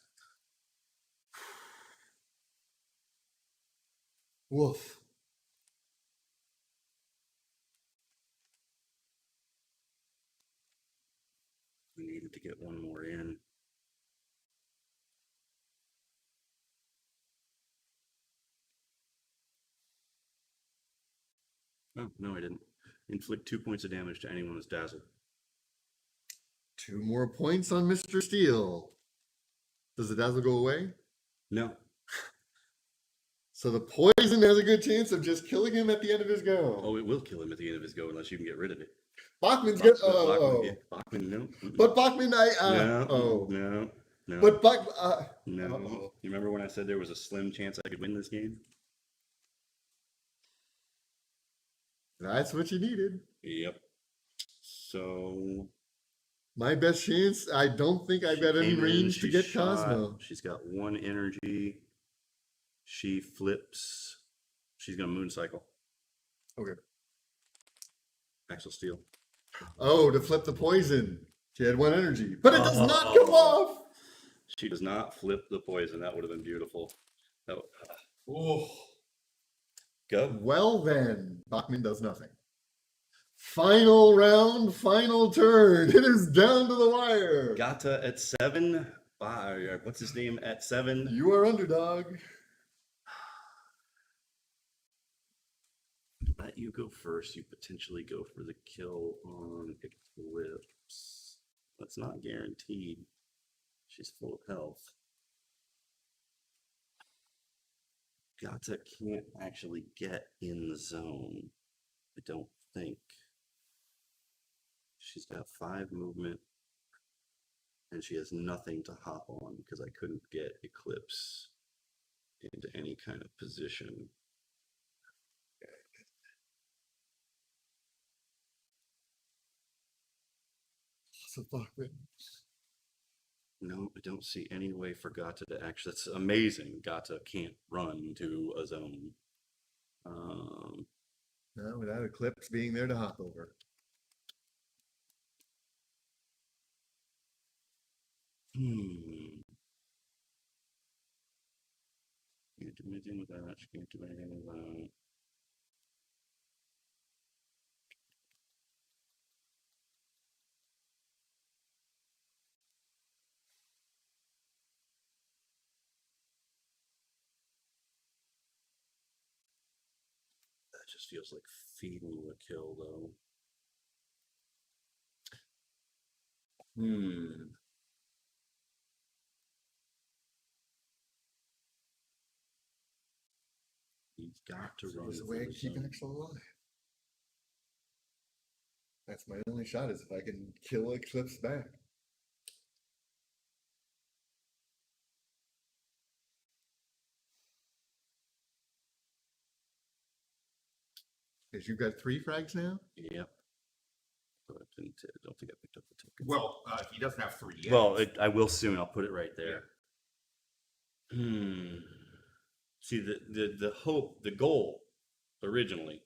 Woof. We needed to get one more in. Oh, no, I didn't. Inflict 2 points of damage to anyone who's dazzled. 2 more points on Mr. Steel. Does the dazzle go away? No. So the poison has a good chance of just killing him at the end of his go. Oh, it will kill him at the end of his go unless you can get rid of it. Bachman's good. Bachman, no. But Bachman, No. But No. You remember when I said there was a slim chance I could win this game? That's what you needed. Yep. So My best chance, I don't think I've got any came in, range to she get shot, Cosmo. She's got 1 energy. She flips. She's gonna moon cycle. Okay. Axel Steel. Oh, to flip the poison. She had 1 energy. But it does not come off! She does not flip the poison. That would have been beautiful. Oh. Go. Well then, Bachman does nothing. Final round, final turn. It is down to the wire. Gata at 7. What's his name at 7? You are underdog. Let you go first. You potentially go for the kill on Eclipse. That's not guaranteed. She's full of health. Gata can't actually get in the zone, I don't think. She's got 5 movement, and she has nothing to hop on because I couldn't get Eclipse into any kind of position. So Bachman. No, I don't see any way for Gata to actually. That's amazing. Gata can't run to a zone. No, without Eclipse being there to hop over. Can't do anything with that. She can't do anything with that. That just feels like feeding you a kill, though. He's got to run. There's a for way I the keep zone. Axel alive. That's my only shot, is if I can kill Eclipse back. Because you've got 3 frags now? Yep. But I don't think I picked up the token. Well, he doesn't have 3 yet. Well, I will soon. I'll put it right there. See, the hope, the goal originally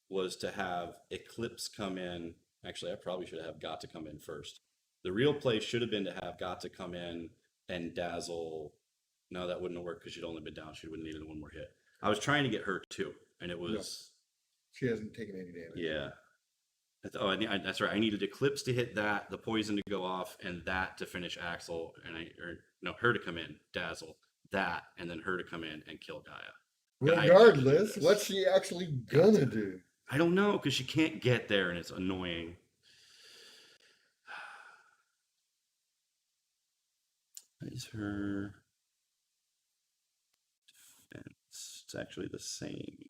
was to have Eclipse come in. Actually, I probably should have got to come in first. The real play should have been to have got to come in and dazzle. No, that wouldn't have worked because she'd only been down. She would have needed 1 more hit. I was trying to get her too, and it was. She hasn't taken any damage. Yeah. That's right. I needed Eclipse to hit that, the poison to go off, and that to finish Axel, and her to come in, dazzle, that, and then her to come in and kill Gaia. Regardless, what's she actually gonna do? I don't know, because she can't get there, and it's annoying. What is her defense? It's actually the same.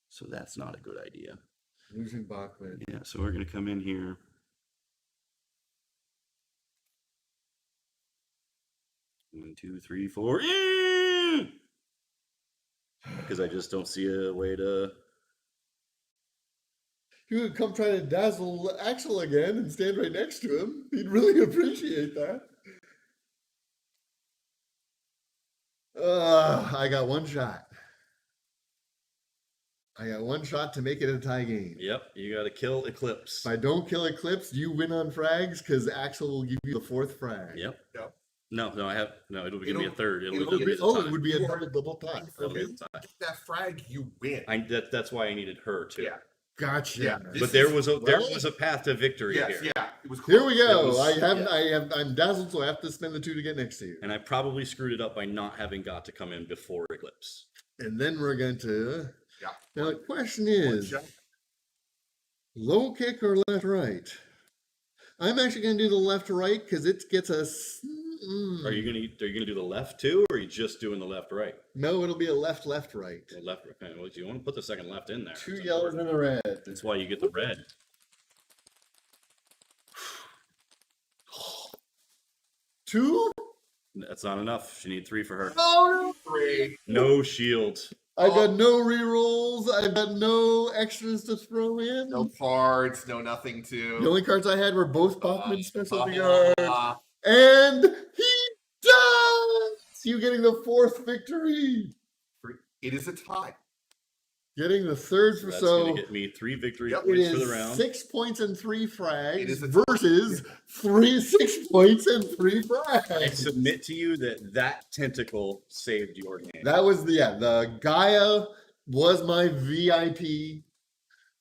So that's not a good idea. Losing Bachman. Yeah, so we're going to come in here. One, two, three, four. Because I just don't see a way to. You would come try to dazzle Axel again and stand right next to him. He'd really appreciate that. I got 1 shot. I got 1 shot to make it a tie game. Yep, you got to kill Eclipse. If I don't kill Eclipse, you win on frags because Axel will give you the 4th frag. Yep. Yep. No, it'll give me a third. It'll It would be a double tie. It'll be a tie. Get that frag, you win. That's why I needed her too. Yeah. Gotcha. Yeah. But there was a path to victory Yes, here. yeah. It was Here close. we go. was- I'm dazzled, so I have to spend the 2 to get next to you. And I probably screwed it up by not having got to come in before Eclipse. And then we're going to. Yeah. Now the question 1 is, shot. low kick or left right? I'm actually going to do the left right because it gets us. Are you gonna do the left too, or are you just doing the left right? No, it'll be a left right. The left. Okay, well, you want to put the second left in there. 2 yellows and a red. That's why you get the red. 2? That's not enough. She need 3 for her. Oh 3. No shield. no! I've got no rerolls. I've got no extras to throw in. No cards, no nothing to. The only cards I had were both Bachman specialty cards. Uh, And he does! You getting the 4th victory. it is a tie. Getting the 3rd for That's so. gonna get me 3 victory Yep. It points for the is round. 6 points and 3 It frags is a- versus 6 points and 3 I frags. submit to you that tentacle saved your game. That was the Gaia was my VIP.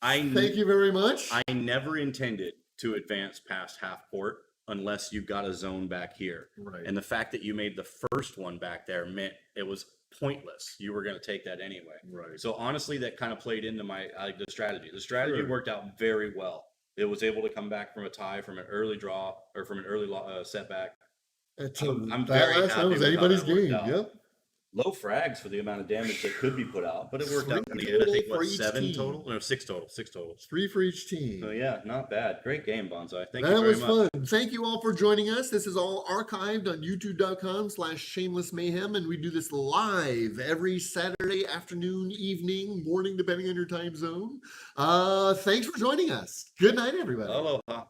Thank you very much. I never intended to advance past half court unless you got a zone back here. Right. And the fact that you made the first one back there meant it was pointless. You were going to take that anyway. Right. So honestly, that kind of played into my the strategy. The strategy Sure. worked out very well. It was able to come back from a tie, from an early draw, or from an early setback. I'm that very last happy time was with how anybody's that worked game. out. Yep. Low frags for the amount of damage that could be put out, but it worked out. Three We did, I think, total for what, each 7 team. total? No, 6 total. 6 total. 3 for each team. So yeah, not bad. Great game, Banzai. Thank That you very was much. fun. Thank you all for joining us. This is all archived on youtube.com/shamelessmayhem, and we do this live every Saturday afternoon, evening, morning, depending on your time zone. Thanks for joining us. Good night, everybody. Aloha.